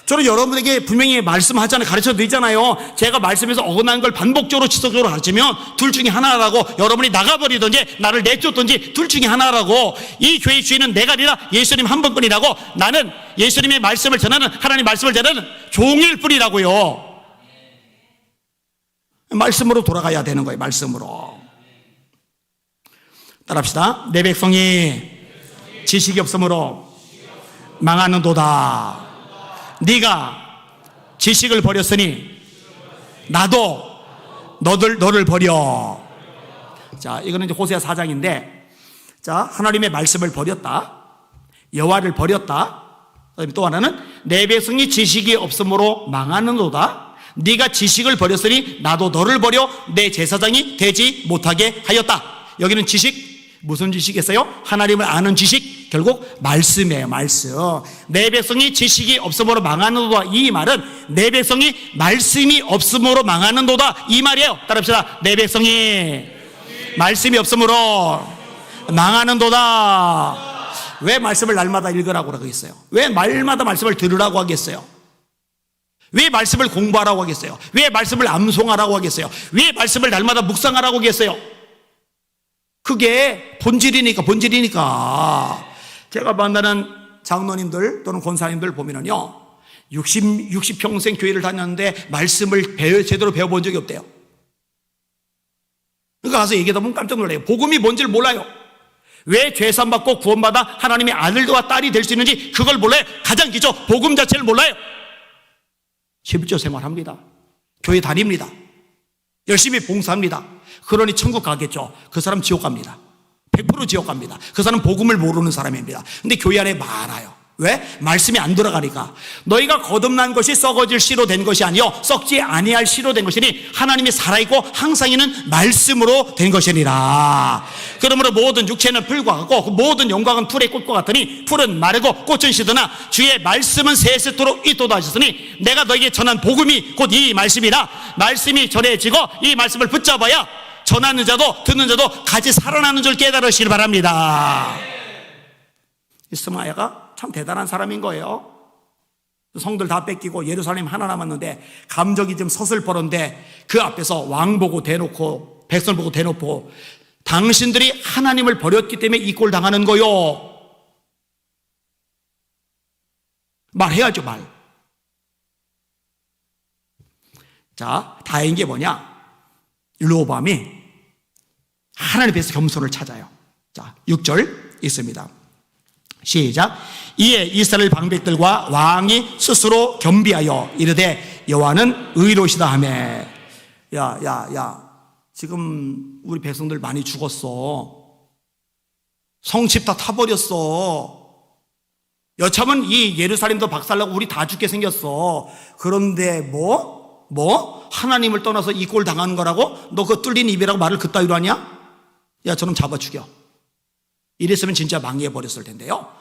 저는 여러분에게 분명히 말씀하잖아요. 가르쳐 드리잖아요. 제가 말씀에서 어긋난 걸 반복적으로 지속적으로 가르치면 둘 중에 하나라고. 여러분이 나가버리든지 나를 내쫓든지 둘 중에 하나라고. 이 교회의 주인은 내가 아니라 예수님 한 분뿐이라고. 나는 예수님의 말씀을 전하는, 하나님 말씀을 전하는 종일 뿐이라고요. 말씀으로 돌아가야 되는 거예요. 말씀으로. 따라합시다. 내 백성이 지식이 없으므로 망하는도다. 네가 지식을 버렸으니 나도 너를 버려. 자, 이거는 이제 호세아 4장인데, 자, 하나님의 말씀을 버렸다, 여호와를 버렸다. 그다음에 또 하나는 내 백성이 지식이 없으므로 망하는도다. 네가 지식을 버렸으니 나도 너를 버려 내 제사장이 되지 못하게 하였다. 여기는 지식, 무슨 지식이겠어요? 하나님을 아는 지식, 결국 말씀이에요. 말씀. 내 백성이 지식이 없음으로 망하는도다. 이 말은 내 백성이 말씀이 없음으로 망하는도다. 이 말이에요. 따라합시다. 내 백성이 말씀이 없음으로 망하는도다. 왜 말씀을 날마다 읽으라고 하겠어요? 왜 말마다 말씀을 들으라고 하겠어요? 왜 말씀을 공부하라고 하겠어요? 왜 말씀을 암송하라고 하겠어요? 왜 말씀을 날마다 묵상하라고 하겠어요? 그게 본질이니까. 제가 만나는 장로님들 또는 권사님들 보면은요, 60평생 교회를 다녔는데 말씀을 제대로 배워본 적이 없대요. 그러니까 가서 얘기하다 보면 깜짝 놀라요. 복음이 뭔지를 몰라요. 왜 죄산받고 구원받아 하나님의 아들과 딸이 될 수 있는지 그걸 몰라요. 가장 기초 복음 자체를 몰라요. 11조 생활합니다. 교회 다닙니다. 열심히 봉사합니다. 그러니 천국 가겠죠. 그 사람 지옥 갑니다. 100% 지옥 갑니다. 그 사람은 복음을 모르는 사람입니다. 근데 교회 안에 많아요. 왜? 말씀이 안 들어가니까. 너희가 거듭난 것이 썩어질 씨로 된 것이 아니요 썩지 아니할 씨로 된 것이니 하나님이 살아있고 항상 있는 말씀으로 된 것이니라. 그러므로 모든 육체는 풀과 같고 모든 영광은 풀의 꽃과 같으니 풀은 마르고 꽃은 시드나 주의 말씀은 세세토록 있도다 하셨으니 내가 너에게 전한 복음이 곧 이 말씀이라. 말씀이 전해지고 이 말씀을 붙잡아야 전하는 자도 듣는 자도 같이 살아나는 줄 깨달으시길 바랍니다. 이 스마야가 참 대단한 사람인 거예요. 성들 다 뺏기고 예루살렘 하나 남았는데 감정이 좀 서슬퍼런데 그 앞에서 왕 보고 대놓고 백성 보고 대놓고 당신들이 하나님을 버렸기 때문에 이 꼴 당하는 거요. 말해야죠, 말. 자, 다행인 게 뭐냐? 르호보암이 하나님 앞에서 겸손을 찾아요. 자, 6절 있습니다. 시작. 이에 이스라엘 방백들과 왕이 스스로 겸비하여 이르되 여호와는 의로우시다 하매. 야, 지금 우리 백성들 많이 죽었어. 성집 다 타버렸어. 여차하면 이 예루살렘도 박살나고 우리 다 죽게 생겼어. 그런데 뭐? 하나님을 떠나서 이 꼴 당한 거라고? 너 그 뚫린 입이라고 말을 그따위로 하냐? 야, 저놈 잡아 죽여. 이랬으면 진짜 망해버렸을 텐데요.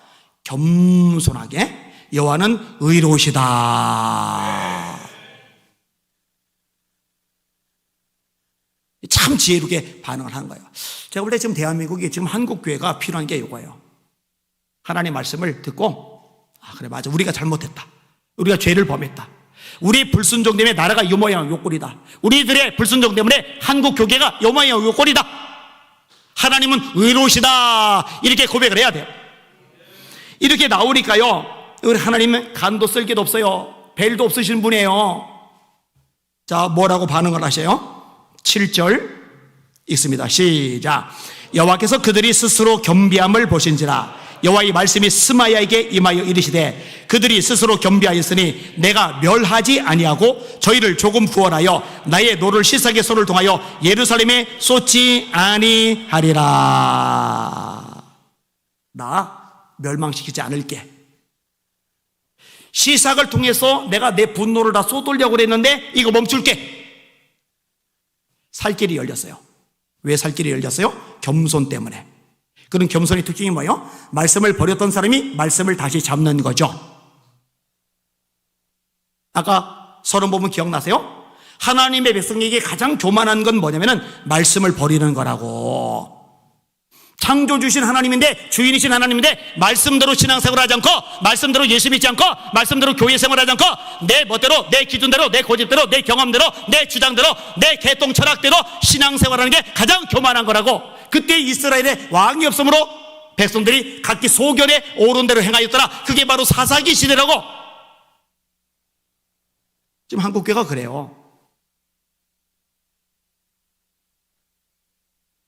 겸손하게 여호와는 의로우시다. 참 지혜롭게 반응을 하는 거예요. 제가 볼 때 지금 대한민국이 지금 한국교회가 필요한 게 이거예요. 하나님의 말씀을 듣고 그래 맞아, 우리가 잘못했다. 우리가 죄를 범했다. 우리 불순종 때문에 나라가 이 모양 요 꼴이다. 우리들의 불순종 때문에 한국 교계가 요 모양 요 꼴이다. 하나님은 의로우시다. 이렇게 고백을 해야 돼요. 이렇게 나오니까요, 우리 하나님은 간도 쓸 게도 없어요. 벨도 없으신 분이에요. 자, 뭐라고 반응을 하셔요? 7절 읽습니다. 시작. 여호와께서 그들이 스스로 겸비함을 보신지라. 여호와의 말씀이 스마야에게 임하여 이르시되 그들이 스스로 겸비하였으니 내가 멸하지 아니하고 저희를 조금 구원하여 나의 노를 시삭의 손을 통하여 예루살렘에 쏟지 아니하리라. 나 멸망시키지 않을게. 시삭을 통해서 내가 내 분노를 다 쏟으려고 그랬는데 이거 멈출게. 살 길이 열렸어요. 왜 살 길이 열렸어요? 겸손 때문에. 그런 겸손의 특징이 뭐예요? 말씀을 버렸던 사람이 말씀을 다시 잡는 거죠. 아까 서론 보면 기억나세요? 하나님의 백성에게 가장 교만한 건 뭐냐면은 말씀을 버리는 거라고. 창조 주신 하나님인데, 주인이신 하나님인데 말씀대로 신앙생활 하지 않고, 말씀대로 예수 믿지 않고, 말씀대로 교회 생활하지 않고 내 멋대로, 내 기준대로, 내 고집대로, 내 경험대로, 내 주장대로, 내 개똥 철학대로 신앙생활하는 게 가장 교만한 거라고. 그때 이스라엘에 왕이 없으므로 백성들이 각기 소견에 옳은 대로 행하였더라. 그게 바로 사사기 시대라고. 지금 한국교회가 그래요.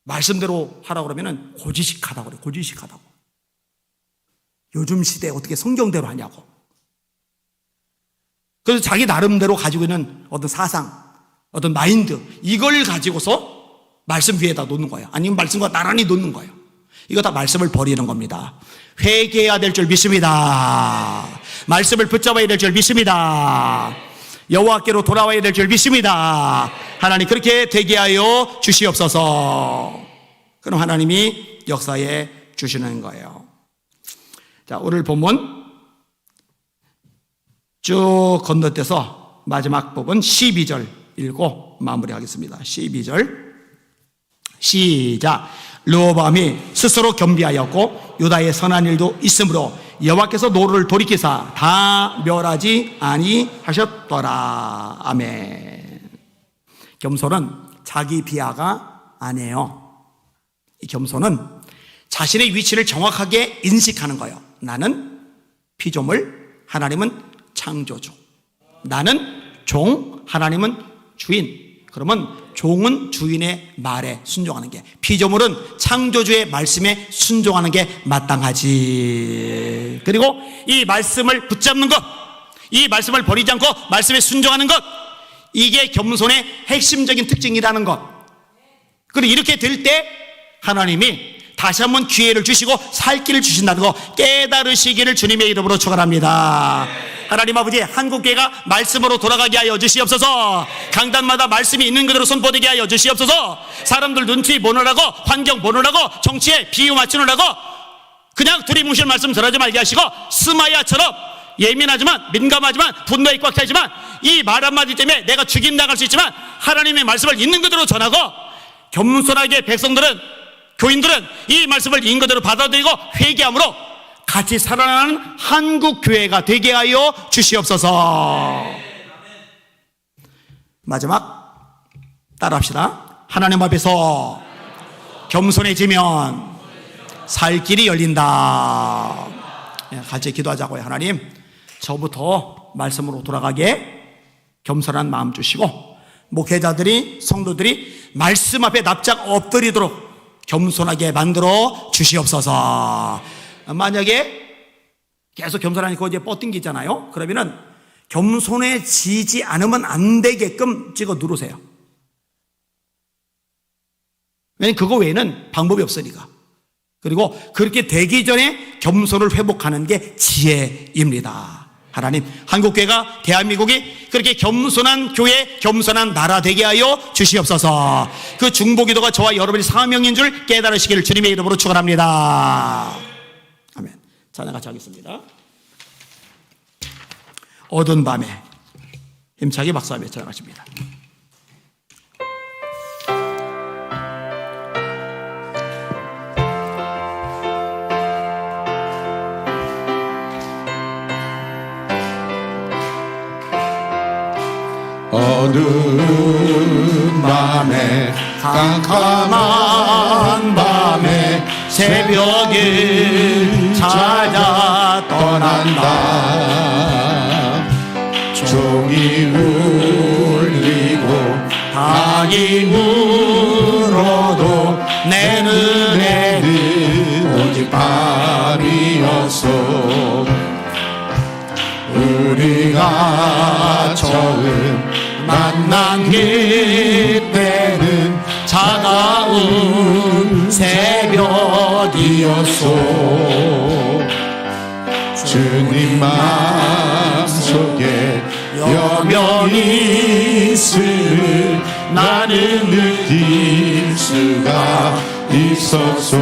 말씀대로 하라고 그러면 고지식하다고 그래요. 고지식하다고. 요즘 시대에 어떻게 성경대로 하냐고. 그래서 자기 나름대로 가지고 있는 어떤 사상, 어떤 마인드, 이걸 가지고서 말씀 위에다 놓는 거예요. 아니면 말씀과 나란히 놓는 거예요. 이거 다 말씀을 버리는 겁니다. 회개해야 될 줄 믿습니다. 말씀을 붙잡아야 될 줄 믿습니다. 여호와께로 돌아와야 될 줄 믿습니다. 하나님 그렇게 되게 하여 주시옵소서. 그럼 하나님이 역사해 주시는 거예요. 자, 오늘 본문 쭉 건너뛰어서 마지막 부분 12절 읽고 마무리하겠습니다. 12절 시작. 르호보암이 스스로 겸비하였고 유다의 선한 일도 있으므로 여호와께서 노를 돌이키사 다 멸하지 아니하셨더라. 아멘. 겸손은 자기 비하가 아니에요. 이 겸손은 자신의 위치를 정확하게 인식하는 거예요. 나는 피조물, 하나님은 창조주. 나는 종, 하나님은 주인. 그러면 종은 주인의 말에 순종하는 게, 피조물은 창조주의 말씀에 순종하는 게 마땅하지. 그리고 이 말씀을 붙잡는 것, 이 말씀을 버리지 않고 말씀에 순종하는 것, 이게 겸손의 핵심적인 특징이라는 것. 그리고 이렇게 될 때 하나님이 다시 한번 기회를 주시고 살 길을 주신다는 거 깨달으시기를 주님의 이름으로 축원합니다. 하나님 아버지, 한국교회가 말씀으로 돌아가게 하여 주시옵소서. 강단마다 말씀이 있는 그대로 선포되게 하여 주시옵소서. 사람들 눈치 보느라고, 환경 보느라고, 정치에 비유 맞추느라고 그냥 두리뭉실 말씀 전하지 말게 하시고, 스마야처럼 예민하지만, 민감하지만, 분노에 꽉 차지만, 이 말 한마디 때문에 내가 죽임 나갈 수 있지만 하나님의 말씀을 있는 그대로 전하고, 겸손하게 백성들은, 교인들은 이 말씀을 있는 그대로 받아들이고 회개함으로 같이 살아나는 한국교회가 되게 하여 주시옵소서. 마지막 따라합시다. 하나님 앞에서 겸손해지면 살 길이 열린다. 같이 기도하자고요. 하나님, 저부터 말씀으로 돌아가게 겸손한 마음 주시고, 목회자들이, 성도들이 말씀 앞에 납작 엎드리도록 겸손하게 만들어 주시옵소서. 만약에 계속 겸손하니까 이제 뻗팅기잖아요. 그러면은 겸손해지지 않으면 안 되게끔 찍어 누르세요. 왜냐면 그거 외에는 방법이 없으니까. 그리고 그렇게 되기 전에 겸손을 회복하는 게 지혜입니다. 하나님, 한국교회가, 대한민국이 그렇게 겸손한 교회, 겸손한 나라 되게 하여 주시옵소서. 그 중보기도가 저와 여러분의 사명인 줄 깨달으시기를 주님의 이름으로 축원합니다. 아멘. 찬양 같이 하겠습니다. 어두운 밤에 힘차게 박수하며 찬양하십니다. 어두운 밤에, 깜깜한 밤에 새벽을 찾아 떠난다. 종이 울리고 닭이 울어도 내 눈에는 오직 밤이었어. 우리가 처음 만난 그때는 차가운 새벽이었소. 주님 마음속에 여명이 있음을 나는 느낄 수가 있었소.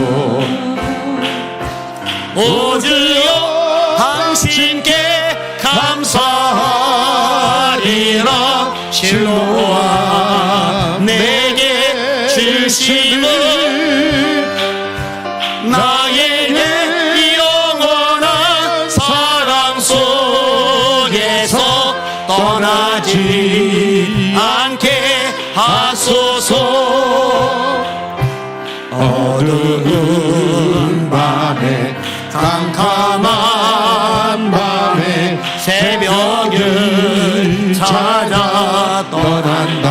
오 주여, 당신께 감사하리라. 실로와 내게 주심을 나에게 영원한 사랑 속에서 떠나지 않게 하소서. 어두운 밤에, 깜깜한 밤에 새벽을 찾아 떠난다.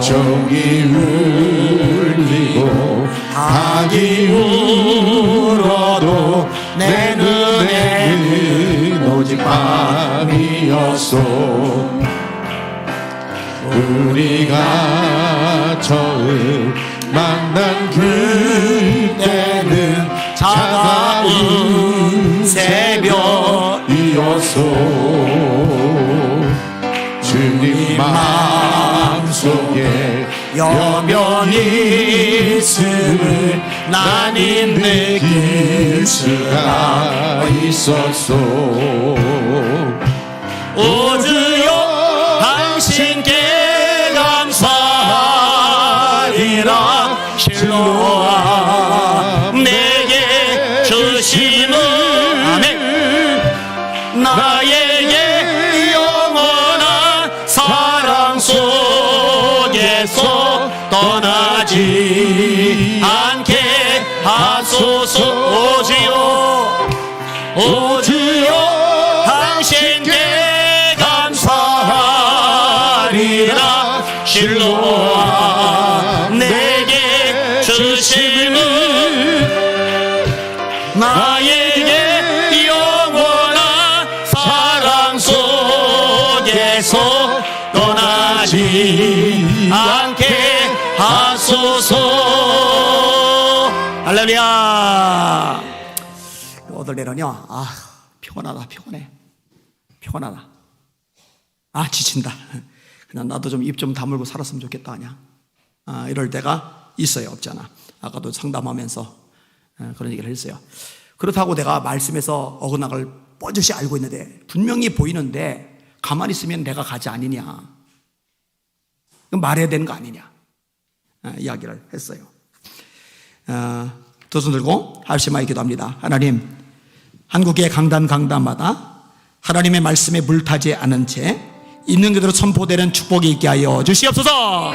종이 울리고 닭이 울어도 내 눈에는 오직 밤이었소. 우리가 처음 만난 그때는 차가운 새벽이었소. 주님 마음속에 여명이 있음을 나는 느낄 수가 있었소. 오 주여, 당신께 감사하리라. 실로와 내게 주심을 아멘. 나에게 영원한 사랑 속에서 떠나지 않게 하소서. 오 주여, 오 주여, 당신께 감사하리라. 실로와 내게 주심은 나에게 영원한 사랑 속에서 떠나지 않게 하소서. 할렐루야. 오늘내는요, 피곤하다, 피곤하다. 지친다. 그냥 나도 좀 입 좀 다물고 살았으면 좋겠다, 그냥. 이럴 때가 있어요, 없잖아. 아까도 상담하면서 그런 얘기를 했어요. 그렇다고 내가 말씀에서 어긋나걸 뻔뻔히 알고 있는데, 분명히 보이는데 가만히 있으면 내가 가지 아니냐, 그럼 말해야 되는 거 아니냐, 이야기를 했어요. 두 손 들고 합심하여 기도합니다. 하나님, 한국의 강단마다 하나님의 말씀에 물타지 않은 채 있는 그대로 선포되는 축복이 있게 하여 주시옵소서.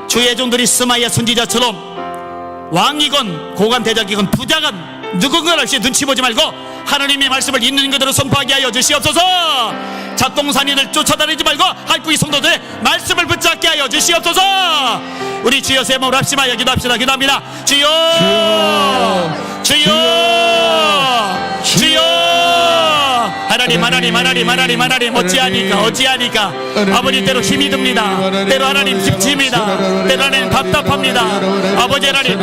주의 종들이 스마야 선지자처럼 왕이건 고관 대작이건 부자건 누군가 없이 눈치 보지 말고 하나님의 말씀을 있는 그대로 선포하게 하여 주시옵소서. 잡동사니를 쫓아다니지 말고 할구이 성도들의 말씀을 붙잡게 하여 주시옵소서. 우리 주여 세 몸을 합심하여 기도합시다. 기도합니다. 주여, 주여, 주여. 하나님 어찌하니까 아버지 때로 힘이 듭니다. 때로 하나님 힘집니다. 때로 하나님 답답합니다. 아버지 하나님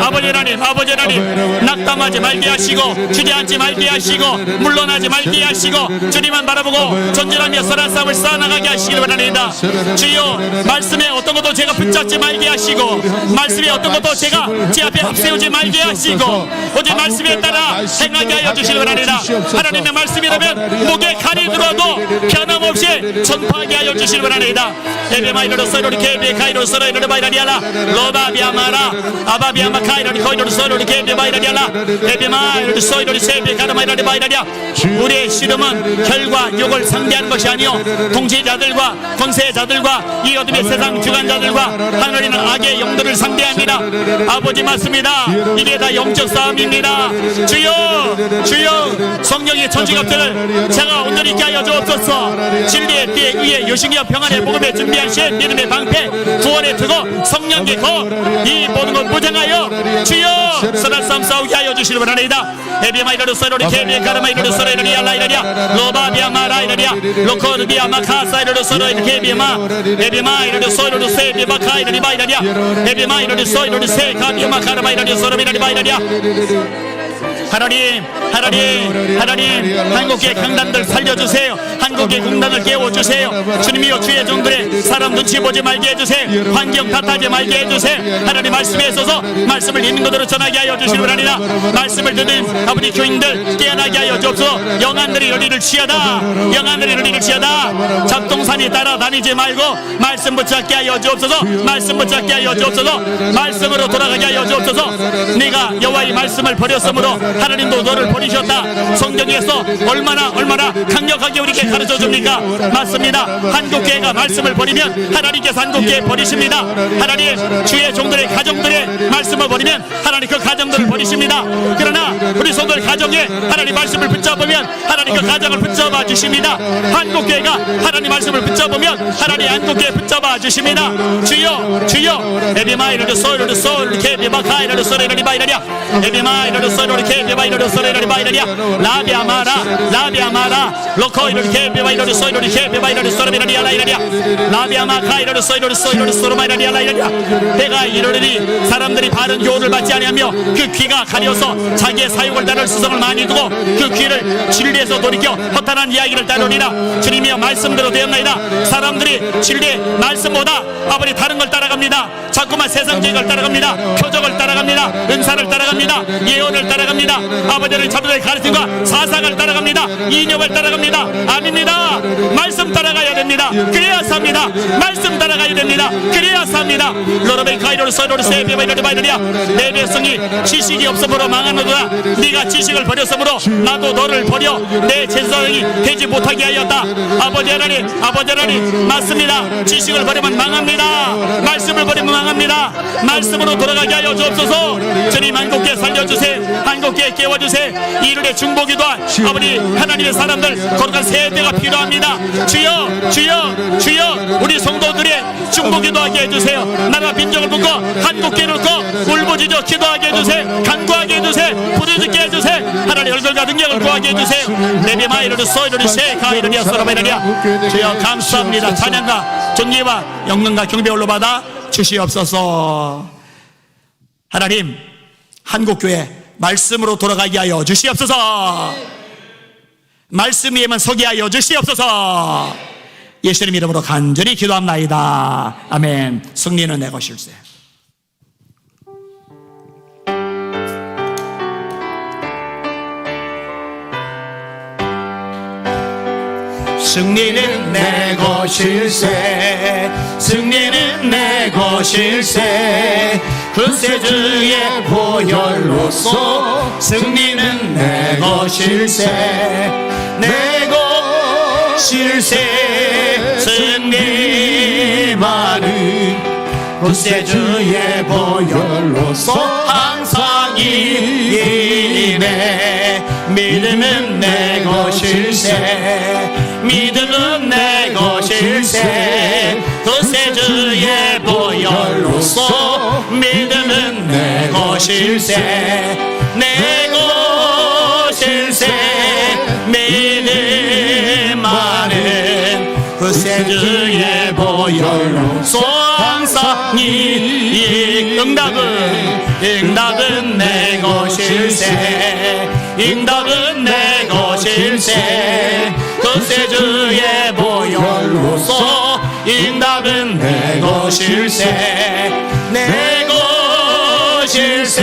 낙담하지 말게 하시고 주저앉지 말게 하시고 물러나지 말게 하시고 주님만 바라보고 전진하며 선한 싸움을 쌓아나가게 하시기를 바랍니다. 주여, 말씀에 어떤 것도 제가 붙잡지 말게 하시고 말씀에 어떤 것도 제가 제 앞에 앞세우지 말게 하시고 오직 말씀에 따라 행하게 하여 주시기를 바랍니다. 하나님의 말씀이라면 목에 칼이 들어도 변함없이 선포하게 하여 주시기를 바랍니다. 에베마이로서 이렇게 에베카이로서 이렇게 바이라리알라 로바비아마라 아바비아마카이로리 코이로서 이렇게 에베바이라리알라 에베마이로서 이렇게 에베카르마이라리 바이라리아. 우리의 씨름은 혈과 육을 상대하는 것이 아니요 통치자들과 권세자들과 이 어둠의 세상 주관자들과 하늘이는 악의 영들을 상대합니다. 아버지 맞습니다. 이게 다 영적 싸움입니다. 주여 성령의 천지갑들을 제가 오늘 있게 하여 주옵소서. 진리의 띠에 의해 유신기와 평안의 복음에 준비한 시에 믿음의 방패 구원의 특어 성령의 거이 모든 것 무장하여 주여 선한 싸움 싸우게 하여 주시길 바랍니다. 에비마이라루 소로리 케비에 가르마이라루 소로리 알라이라리아 로바비아마라이라리아 로코르비아마카사이라루 소로리 케비마 에비마이라루 소로리 세비마카이라리 바이라리아 에비마이라루 소로리 세카비마카르마이라리 소로비라리 바이라리아. 하나님 한국의 강단들 살려주세요. 한국의 공단을 깨워주세요. 주님이여, 주의 종들의 사람 눈치 보지 말게 해주세요. 환경 탓하지 말게 해주세요. 하나님 말씀에 있어서 말씀을 있는 그대로 전하게 하여 주시기 바랍니다. 말씀을 듣는 아버지 교인들 깨어나게 하여 주옵소서. 영안들이 열리를 취하다. 잡동산이 따라다니지 말고 말씀 붙잡게 하여 주옵소서. 말씀으로 돌아가게 하여 주옵소서. 네가 여호와의 말씀을 버렸으므로 하나님도 너를 버리셨다. 성경에서 얼마나 강력하게 우리에게 가르쳐 줍니까? 맞습니다. 한국교회가 말씀을 버리면 하나님께서 한국교회 버리십니다. 하나님, 주의 종들의 가정들의 말씀을 버리면 하나님 그 가정들을 버리십니다. 그러나 우리 성도의 가정에 하나님 말씀을 붙잡으면 하나님 그 가정을 붙잡아 주십니다. 한국교회가 하나님 말씀을 붙잡으면 하나님 한국교회 붙잡아 주십니다. 주여 에비마이르르 소르르 소르 케비마카이르르 소르르 바이라리아 에비마이르르 소르르 케비마이르르 소르르 바이라리아 라비아마라 로코이르르 케비마이르르 소르르 케비마이르르 소르르 라이라리아 라비아마카이르르 소르르 소르르 바이라리아 라이라리아. 해가 이르르니 사람들이 바른 교훈을 받지 아니하며 그 귀가 가려서 자기의 사욕을 따를 수성을 많이 두고 그 귀를 진리에서 돌이켜 허탄한 이야기를 따르니라. 주님이여, 말씀대로 되었나이다. 사람들이 진리의 말씀보다 아버지 다른 걸 따라갑니다. 자꾸만 세상적인 걸 따라갑니다. 표적을 따라갑니다. 은사를 따라갑니다. 예언을 따라갑니다. 아버지의 자들의 가르침과 사상을 따라갑니다. 이념을 따라갑니다. 아닙니다. 말씀 따라가야 됩니다. 그래야 삽니다. 말씀 따라가야 됩니다. 그래야 삽니다. 로로베 카이로르 소로르 세베바이로르 바이로리아. 내 백성이 지식이 없으므로 망하노도다. 네가 지식을 버렸으므로 나도 너를 버려 내 제사장이 되지 못하게 하였다. 아버지 하나님 맞습니다. 지식을 버리면 망합니다. 말씀을 버리면 망합니다. 말씀으로 돌아가게 하여 주옵소서. 주님, 한국교회 살려주세요. 한국교회 깨워주세요. 이르의 중보기도와 아버지 하나님의 사람들 거룩한 세대가 필요합니다. 주여 주여 주여 주여 우리 성도들의 중보 기도하게 해주세요. 나라 민족을 묶고 한국교회를 묶고 울부짖어 기도하게 해주세요. 간구하게 해주세요. 부르짖게 해주세요. 하나님 얼굴과 능력을 구하게 해주세요. 내비마이르르 소이르르 세카이르리아 소라베르리아 주여 감사합니다. 찬양과 존귀와 영광과 경배 올라받아 주시옵소서. 하나님 한국교회 말씀으로 돌아가게 하여 주시옵소서. 말씀 위에만 서게 하여 주시옵소서. 예수님 이름으로 간절히 기도합나이다. 아멘. 승리는 내 것일세. 승리는 내 것일세. 승리는 내 것일세. 그새 주의 보혈로서 승리는 내 것일세. 내 것일세. 승리만은 그새 주의 보혈로서 항상 이기네. 믿음은 내 것일세. 믿음은 내 것일세. 그새 주의 보혈로서 믿음은 내 것일세. 내 것일세. 믿음만은 그새 주의 보혈로서 항상 응답은 내 것일세. 응답은 내 것일세. 그새 주의 보혈로서 응답은 내 것일세. 내 것일세.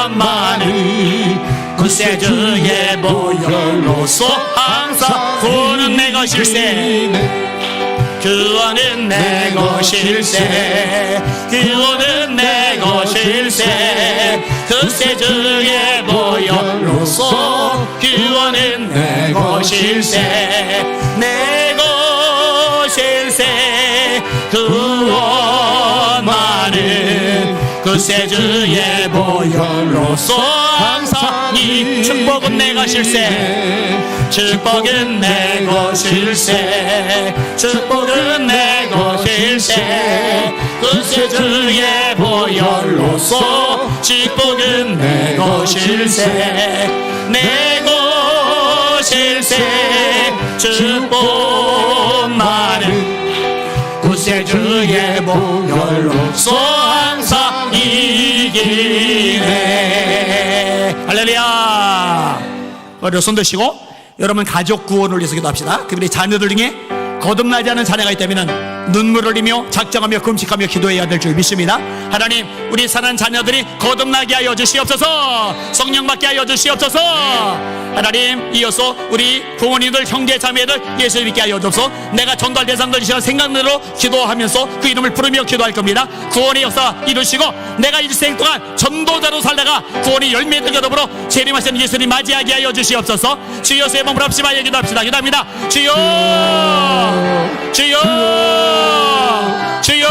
응답만은 그새 주의 보혈로서 항상 구원은 내 것일세. 구원은 내 것일세. 구원은 내 것일세. 그새 주의 보혈로서 구원은 내 것일세. 내 것일세. 구원만은 그새 주의 보혈로서 항상 이 축복은 내 것일세. 축복은 내 것일세. 축복은 내 것일세. 그새 주의 보혈로서 축복은 내 것일세. 내 것일세. 축복만은 그새 주의 보혈로서 항상 이기네. 할렐루야. 머리로 손 드시고 여러분 가족 구원을 위해서 기도합시다. 그분의 자녀들 중에 거듭나지 않은 자녀가 있다면 눈물을 흘리며 작정하며 금식하며 기도해야 될 줄 믿습니다. 하나님 우리 사랑하는 자녀들이 거듭나게 하여 주시옵소서. 성령 받게 하여 주시옵소서. 하나님 이어서 우리 부모님들 형제 자매들 예수 믿게 하여 주옵소서. 내가 전도할 대상들 시간 생각대로 기도하면서 그 이름을 부르며 기도할 겁니다. 구원의 역사 이루시고 내가 일생 동안 전도자로 살다가 구원의 열매들과 더불어 재림하시는 예수님 맞이하게 하여 주시옵소서. 주여 세 몸을 합심하여 기도합시다. 기도합니다. 주여 주여 주여.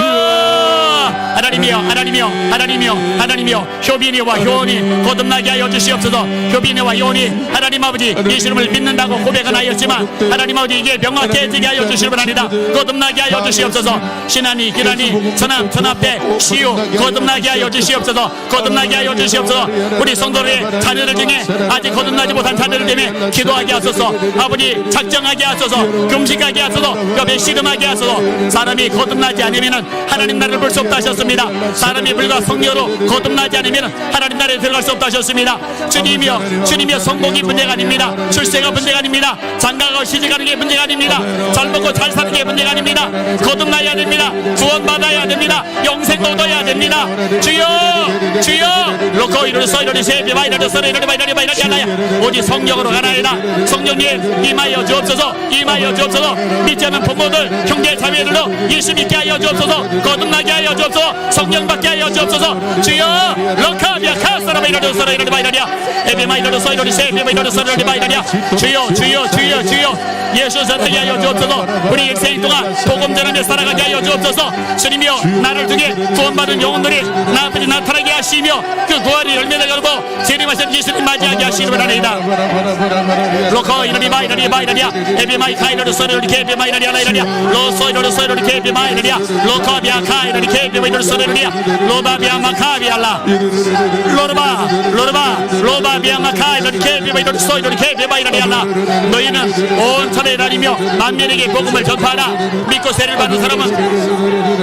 하나님이여 하나님이여 하나님이여 하나님이여 효빈이와 효원이 거듭나게 하여 주시옵소서. 효빈이와 효원이 하나님 아버지 예수님을 믿는다고 고백은 하였지만 하나님 아버지 이게 명확해지게 하여 주실 분 아니다. 거듭나게 하여 주시옵소서. 신하니 기란이 천암 천앞에 시우 거듭나게 하여 주시옵소서. 거듭나게 하여 주시옵소서. 우리 성도들의 자녀들 중에 아직 거듭나지 못한 자녀들 때문에 기도하게 하소서. 아버지 작정하게 하소서. 금식하게 하소서. 뼈에 씨름하게 하소서. 사람이 거듭나지 않으면 하나님 나라를 볼 수 없다 하셨습니다. 사람이 불과 성령으로 거듭나지 않으면 하나님 나라에 들어갈 수 없다 하셨습니다. 주님이여 성공이 문제가 아닙니다. 출세가 문제가 아닙니다. 장가가 시집가는 게 문제가 아닙니다. 잘 먹고 잘 사는 게 문제가 아닙니다. 거듭나야 됩니다. 구원받아야 됩니다. 영생도 얻어야 됩니다. 주여 주여 로코 이르르 서이르르 세비 바이르르 서이르르 바이르르 바이르르 하나야. 오직 성령으로 가나이다. 성령님 임하여 주옵소서. 임하여 주옵소서. 믿지 않는 부모들 형제 자매들도 예수 믿게 하여 주옵소서. 거듭나게 하여 주옵소서. 성령 받게 하여 주옵소서. 주여 럭카비아 카사라바 이러려 서라 이러려 바이라리아 에비마 이러려 서 이러려 세 에비마 이러려 서라 이러려 바이라리아 주여 주여 주여 주여 예수 전하게 하여 주옵소서. 우리 인생 동안 복음 전하며 살아가게 하여 주옵소서. 주님이여 나를 통해 구원받은 영혼들이 나 앞에 나타나게 하시며 그 구원의 열매를 걸고 재림하신 예수님 맞이하게 하시기 바랍니다. 로커 이러리 바이라리아 바이라리아 에비마 이카이러려 서라 이러려 에비마 이러려 라이라리아 로서 이러려 서라 이러려 에비마 이러리아 로커비아 카이러려 에비마 이러려 서라 이러리아 로바비아 마카비알라 로르바 로르바 로바비아 마카이 이러려 에비마 이러려 서라 이러려 에비마 이러리알라 너희는 온 천하에 다니며 만민에게 복음을 전파하라. 믿고 세를 받는 사람은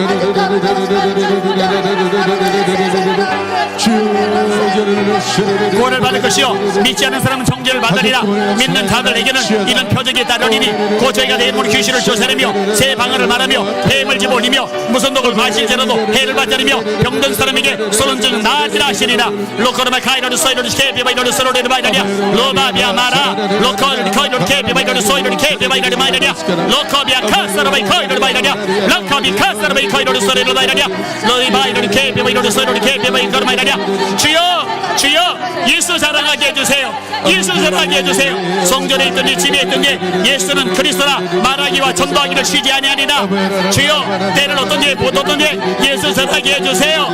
구원을 받을 것이요 믿지 않는 사람은 정죄를 받으리라. 믿는 자들에게는 이런 표적이 따르리니 곧 저희가 내 몸을 귀신을 쫓아내며 새 방언을 말하며 뱀을 집어올리며 무슨 독을 마실지라도 해를 받자리며 병든 사람에게 쏘는 줄 나으리라 하시리라. 로커르마 카이로르 소이로르 케비바 이로르 소로르 바이라리아 로바비아 마라 로커르 카이로르 케비바 이로르 소이로르 케비바 이로르 바이라리아 로커비아 카사르바이 카이로르 바이라리아 락카비 카사르바이 카이로르 소로르 바이라리아 로이바 이로르 케비바 이로르 소이로르 케비바 이로르 바이라리아 주여 주여 예수 자랑하게 해주세요. 예수 자랑하게 해주세요. 성전에 있든지 집에 있든지 예수는 그리스도라 말하기와 전도하기를 쉬지 아니하리라. 주여 때를 어떤지 못 어떤지 예수 자랑하게 해주세요.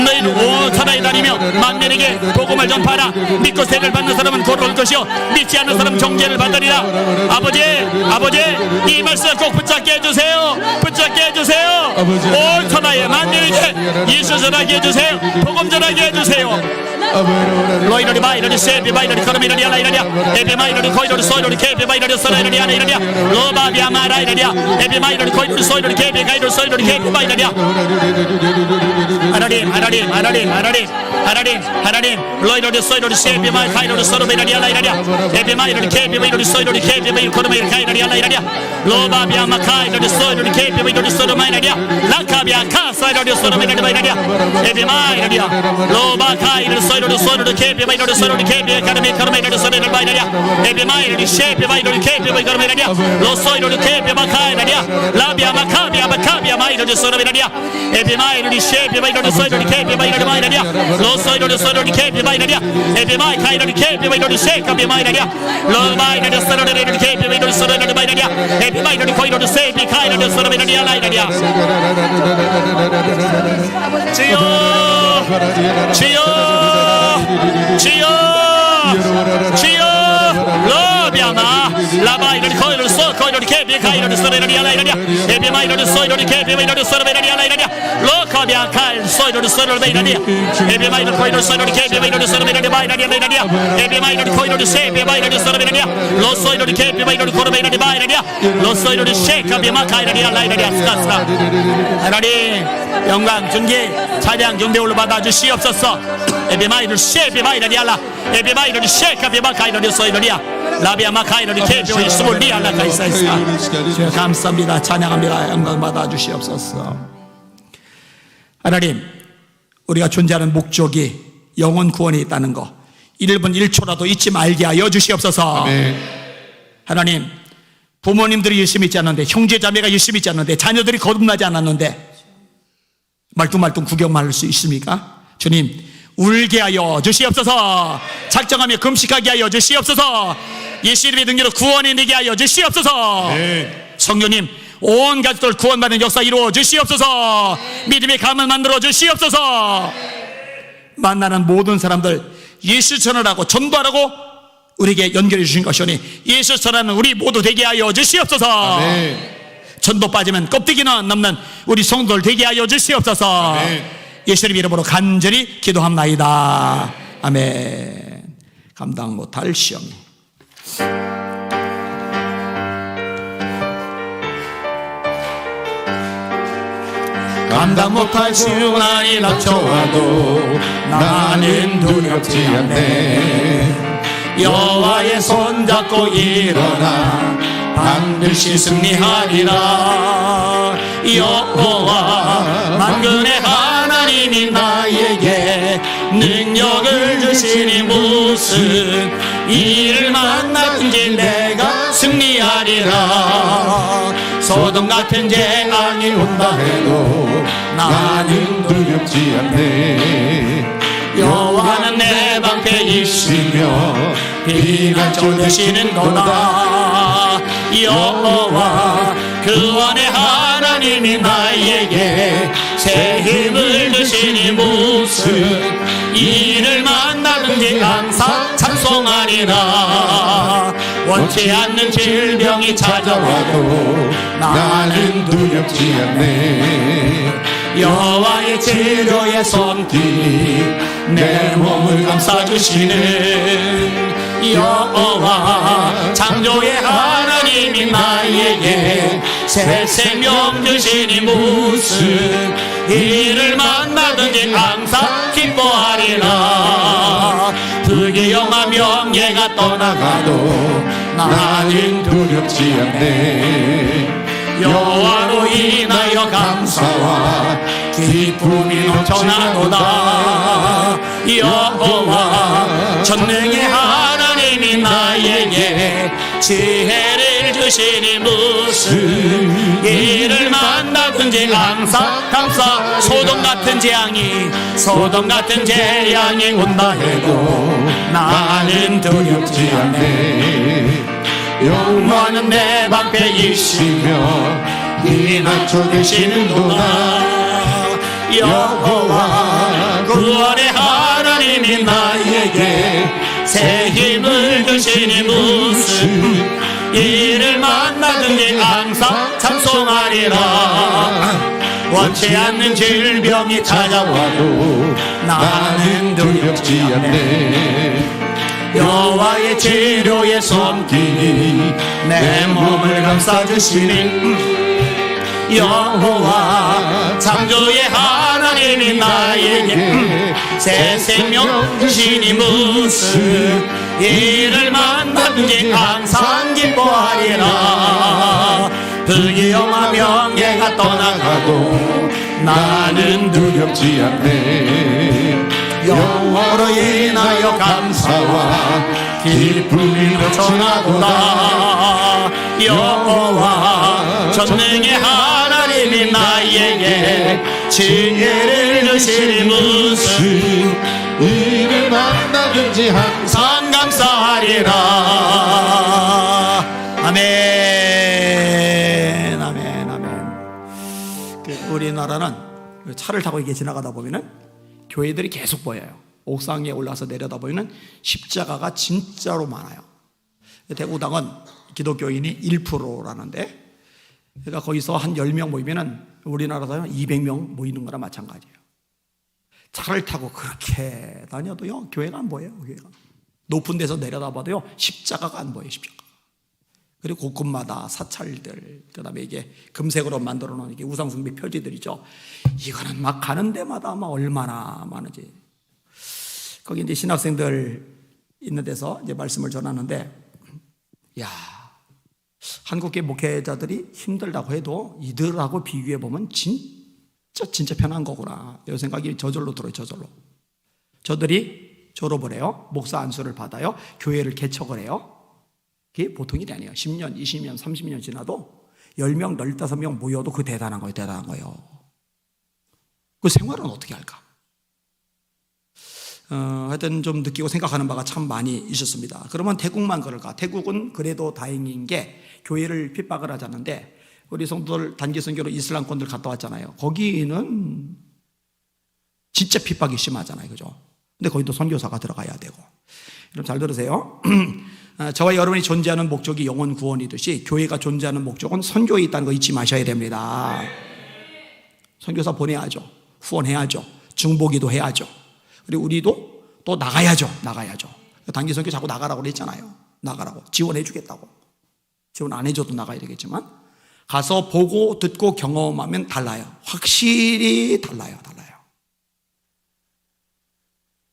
너희는 온 천하에 다니며 만민에게 복음을 전파하라. 믿고 세를 받는 사람은 곧 올 것이요 믿지 않는 사람은 정죄를 받으리라. 아버지 아버지 이 말씀 꼭 붙잡게 해주세요. 붙잡게 해주세요. 온 천하에 만민에게 예수 전하게 해주세요. 복음 전하게 해주세요. 로이로리 바이로리 세비 바이로리 코르미로리 알라이라리아 에비 마이로리 코이로리 소이로리 케비 바이로리 소라이로리 알라이라리아 로바비아 마라이라리아 에비 마이로리 코이로리 소이로리 케비 가이로리 소이로리 케비 바이라리아 하나님 하나님 하나님 하나님 하나님 하나님 로이로리 소이로리 세비 마이 카이로리 소르미로리 알라이라리아 에비 마이로리 케비 바이로리 소이로리 케비 바이 코르미로리 카이로리 알라이라리아 로바비아 마카이로리 소이로리 케비 바이로리 소르마이라리아 라카비아 카사이로리 소르미로리 바이라리아 에비 마이라리아 로바카이로리 소이로리 소이로리 케비 바이로리 소이로리 케비 카르미 카르미로리 소이로리 바이라리아 에비 마이로리 셰비 바이로리 케비 바이 카르미라리아 로 소이로리 케비 마카이라리아 라비아 마카비아 마카비아 마이로리 소르미라리아 에비 마이로리 셰비 바이로리 소이로리 케비 바이로리 마이라리아 로 소이로리 소이로리 케비 바이라리아 에비 마이 카이로리 케비 바이로리 셰카비 마이라리아 로 마이로리 소이로리 케비 바이로리 소이로리 바이라리아 에비 마이로리 코이로리 세비 카이로리 소르미라리아 라이라리아 주여 주여 주여 주여 로비아마 라바이로리 코이로리 소 코이로리 케비 카이로리 소르미라리아 라이라리아 에비 마이로리 소이로리 케비 바이로리 소르미라리아 라이라리아 로카비아 카이 소이로리 소이로리 바이라리아 에비 마이로리 코이로리 소이로리 케비 바이로리 소르미라리아 바이라리아 라이라리아 에비 마이로리 코이로리 세비 바이로리 소르미라리아 로 소이로리 케비 바이로리 코르미라리아 바이라리아 로 소이로리 셰카비 마카이라리아 라이라리아 스카스라 하나님 영광 존귀 찬양 경배 올라받아 주시옵소서. 에비마이를 셰비마이라리알라 에비마이를 셰카비마카이라리 소이라리아 라비아 마카이라리 케비오이 스몰리알라 카이사이사 주여 감사합니다. 찬양합니다. 영광 받아 주시옵소서. 하나님 우리가 존재하는 목적이 영혼 구원에 있다는 거 1분 1초라도 잊지 말게 하여 주시옵소서. 아멘. 하나님 부모님들이 예수 믿지 않는데 형제 자매가 예수 믿지 않는데 자녀들이 거듭나지 않았는데 말뚱말뚱 구경만 할 수 있습니까? 주님 울게 하여 주시옵소서. 작정하며 금식하게 하여 주시옵소서. 예수 이름의 능력으로 구원에 내게 하여 주시옵소서. 네. 성령님 온 가족들 구원받는 역사 이루어 주시옵소서. 믿음의 감을 만들어 주시옵소서. 만나는 모든 사람들 예수 전하라고 전도하라고 우리에게 연결해 주신 것이오니 예수 전하는 우리 모두 되게 하여 주시옵소서. 아멘. 전도 빠지면 껍데기는 남는 우리 성도들 되게 하여 주시옵소서. 아멘. 예수님 이름으로 간절히 기도합나이다. 아멘. 감당 못할 시험. 감당 못할 시련이 닥쳐와도 나는 두렵지 않네. 여호와의 손잡고 일어나 반드시 승리하리라. 여호와 만군의 하나님이 나에게 능력을 주시니 무슨 일을 만났든지 내가 승리하리라. 소돔 같은 재앙이 온다 해도 나는 두렵지 않네. 여호와는 내 방패 있으며 피난처 되시는도다. 여호와 구원의 하나님이 나에게 새 힘을 주시니 무슨 일을 만나든지 항상 찬송하리라. 원치 않는 질병이 찾아와도 나는 두렵지 않네. 여호와의 치료의 손길이 내 몸을 감싸주시는 여호와 창조의 하나님이 나에게 새 생명 주시니 무슨 일을 만나든지 항상 기뻐하리라. 불기영화 명예가 떠나가도 나는 두렵지 않네. 여호와로 인하여 감사와 기쁨이 넘쳐나도다. 여호와 전능의 하나님이 나에게 지혜를 주시니 무슨 일을 만나든지 항상 감사. 소돔 같은 재앙이 온다 해도 나는 두렵지 않네. 여호와는 내 방패 있으며 피난처 되시는도다. 여호와 구원의 하나님이 나에게 새 힘을 주시니 무슨 일을 만나든지 항상 찬송하리라. 원치 않는 질병이 찾아와도 나는 두렵지 않네. 여호와의 치료의 손길이 내 몸을 감싸주시니 여호와 창조의 하나님이 나에게 새 생명 주시니 무슨 일을 만나든지 항상 기뻐하리라. 불기영화 명예가 떠나가도 나는 두렵지 않네. 여호와로 인하여 감사와 기쁨이 넘쳐나도다. 여호와 전능의 하나님이 나에게 지혜를 주시니 무슨 일을 만나든지 항상 감사하리라. 아멘, 아멘, 아멘. 우리나라는 차를 타고 이렇게 지나가다 보면은 교회들이 계속 보여요. 옥상에 올라서 내려다보면 십자가가 진짜로 많아요. 대구당은 기독교인이 1%라는데, 그러니까 거기서 한 10명 모이면 우리나라에서 200명 모이는 거랑 마찬가지예요. 차를 타고 그렇게 다녀도요, 교회가 안 보여요. 교회가. 높은 데서 내려다봐도요, 십자가가 안 보여요. 십자가. 그리고 곳곳마다 사찰들, 그 다음에 이게 금색으로 만들어 놓은 이게 우상숭배 표지들이죠. 이거는 막 가는 데마다 막 얼마나 많은지. 거기 이제 신학생들 있는 데서 이제 말씀을 전하는데, 야, 한국계 목회자들이 힘들다고 해도 이들하고 비교해 보면 진짜 편한 거구나. 이 생각이 저절로 들어요, 저절로. 저들이 졸업을 해요. 목사 안수를 받아요. 교회를 개척을 해요. 그게 보통 일이 아니에요. 10년, 20년, 30년 지나도 10명, 15명 모여도 그 대단한 거예요. 대단한 거예요. 그 생활은 어떻게 할까? 하여튼 좀 느끼고 생각하는 바가 참 많이 있었습니다. 그러면 태국만 그럴까? 태국은 그래도 다행인 게 교회를 핍박을 하지 않는데, 우리 성도들 단기 선교로 이슬람권들 갔다 왔잖아요. 거기는 진짜 핍박이 심하잖아요. 그죠? 근데 거기도 선교사가 들어가야 되고. 여러분 잘 들으세요. 저와 여러분이 존재하는 목적이 영혼 구원이듯이 교회가 존재하는 목적은 선교에 있다는 거 잊지 마셔야 됩니다. 선교사 보내야죠. 후원해야죠. 중보기도 해야죠. 그리고 우리도 또 나가야죠. 단기 선교 자꾸 나가라고 그랬잖아요. 나가라고. 지원해 주겠다고. 지원 안 해줘도 나가야 되겠지만 가서 보고 듣고 경험하면 달라요. 확실히 달라요.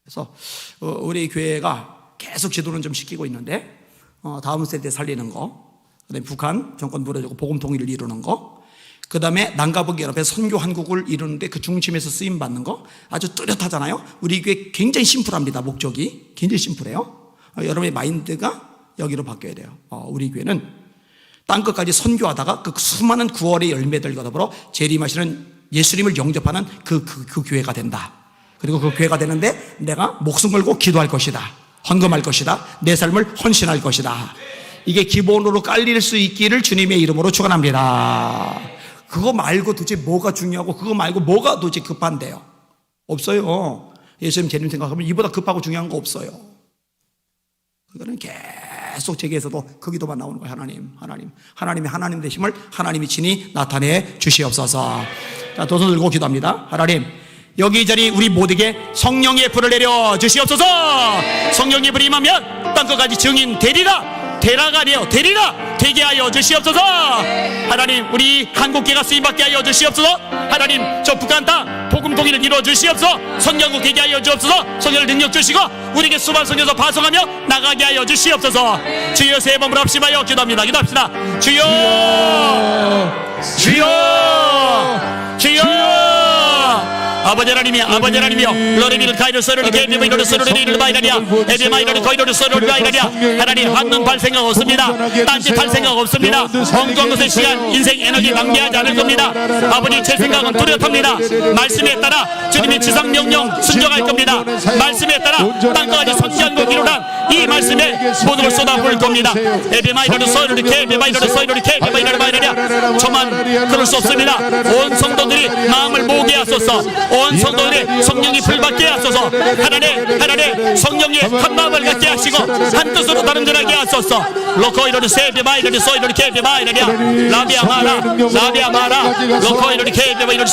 그래서 우리 교회가 계속 지도는 좀 시키고 있는데, 다음 세대 살리는 거, 그다음에 북한 정권 무너지고 복음 통일을 이루는 거, 그다음에 남가북 연합회 선교 한국을 이루는데 그 중심에서 쓰임 받는 거 아주 뚜렷하잖아요. 우리 교회 굉장히 심플합니다. 목적이 굉장히 심플해요. 여러분의 마인드가 여기로 바뀌어야 돼요. 우리 교회는 땅끝까지 선교하다가 그 수많은 구원의 열매들과 더불어 재림하시는 예수님을 영접하는 그 교회가 된다. 그리고 그 교회가 되는데 내가 목숨 걸고 기도할 것이다. 헌금할 것이다. 내 삶을 헌신할 것이다. 이게 기본으로 깔릴 수 있기를 주님의 이름으로 축원합니다. 그거 말고 도대체 뭐가 중요하고 그거 말고 뭐가 도대체 급한데요? 없어요. 예수님 재림 생각하면 이보다 급하고 중요한 거 없어요. 그거는 계속 제게에서도 그 기도만 나오는 거예요. 하나님이 하나님 되심을 하나님이 친히 나타내 주시옵소서. 자, 두 손 들고 기도합니다. 하나님, 여기저기 우리 모두에게 성령의 불을 내려 주시옵소서. 성령의 불이 임하면 땅끝까지 증인 되리라. 되리라 되게 하여 주시옵소서. 하나님, 우리 한국교회가 쓰임받게 하여 주시옵소서. 하나님, 저 북한 땅 복음 통일을 이루어 주시옵소서. 성령국 되게 하여 주옵소서. 성령을 능력 주시고 우리에게 수반 성교서 파송하며 나가게 하여 주시옵소서. 주여, 세 번 합심하여 기도합니다. 기도합시다. 주여 아버지 하나님이여 로레미를 가이를 서로를 게임을 서로를 바이라니야 에비마이를 거이를 서로를 바이라니야. 하나님, 한눈 팔 생각 없습니다. 딴짓 할 생각 없습니다. 엉뚱한 것에 시간 인생 에너지 낭비하지 않을 겁니다. 아버지, 제 생각은 뚜렷합니다. 말씀에 따라 주님의 지상 명령 순종할 겁니다. 말씀에 따라 땅까지 선지한 기로란 이 말씀에 모든 걸 쏟아부을 겁니다. 에비마이를 서로를 게임을 서로를 바이라니야. 저만 그럴 수 없습니다. 온 성도들이 마음을 모으게 하소서. 온 성도들의 성령이 불받게 하소서. 하나님, 성령의 한 마음을 갖게 하시고 한 뜻으로 다른들하게 하소서. 로코이로를 세비마이로를 소이로를 케비마이로냐 라비아마라 로코이로를 케비마이로를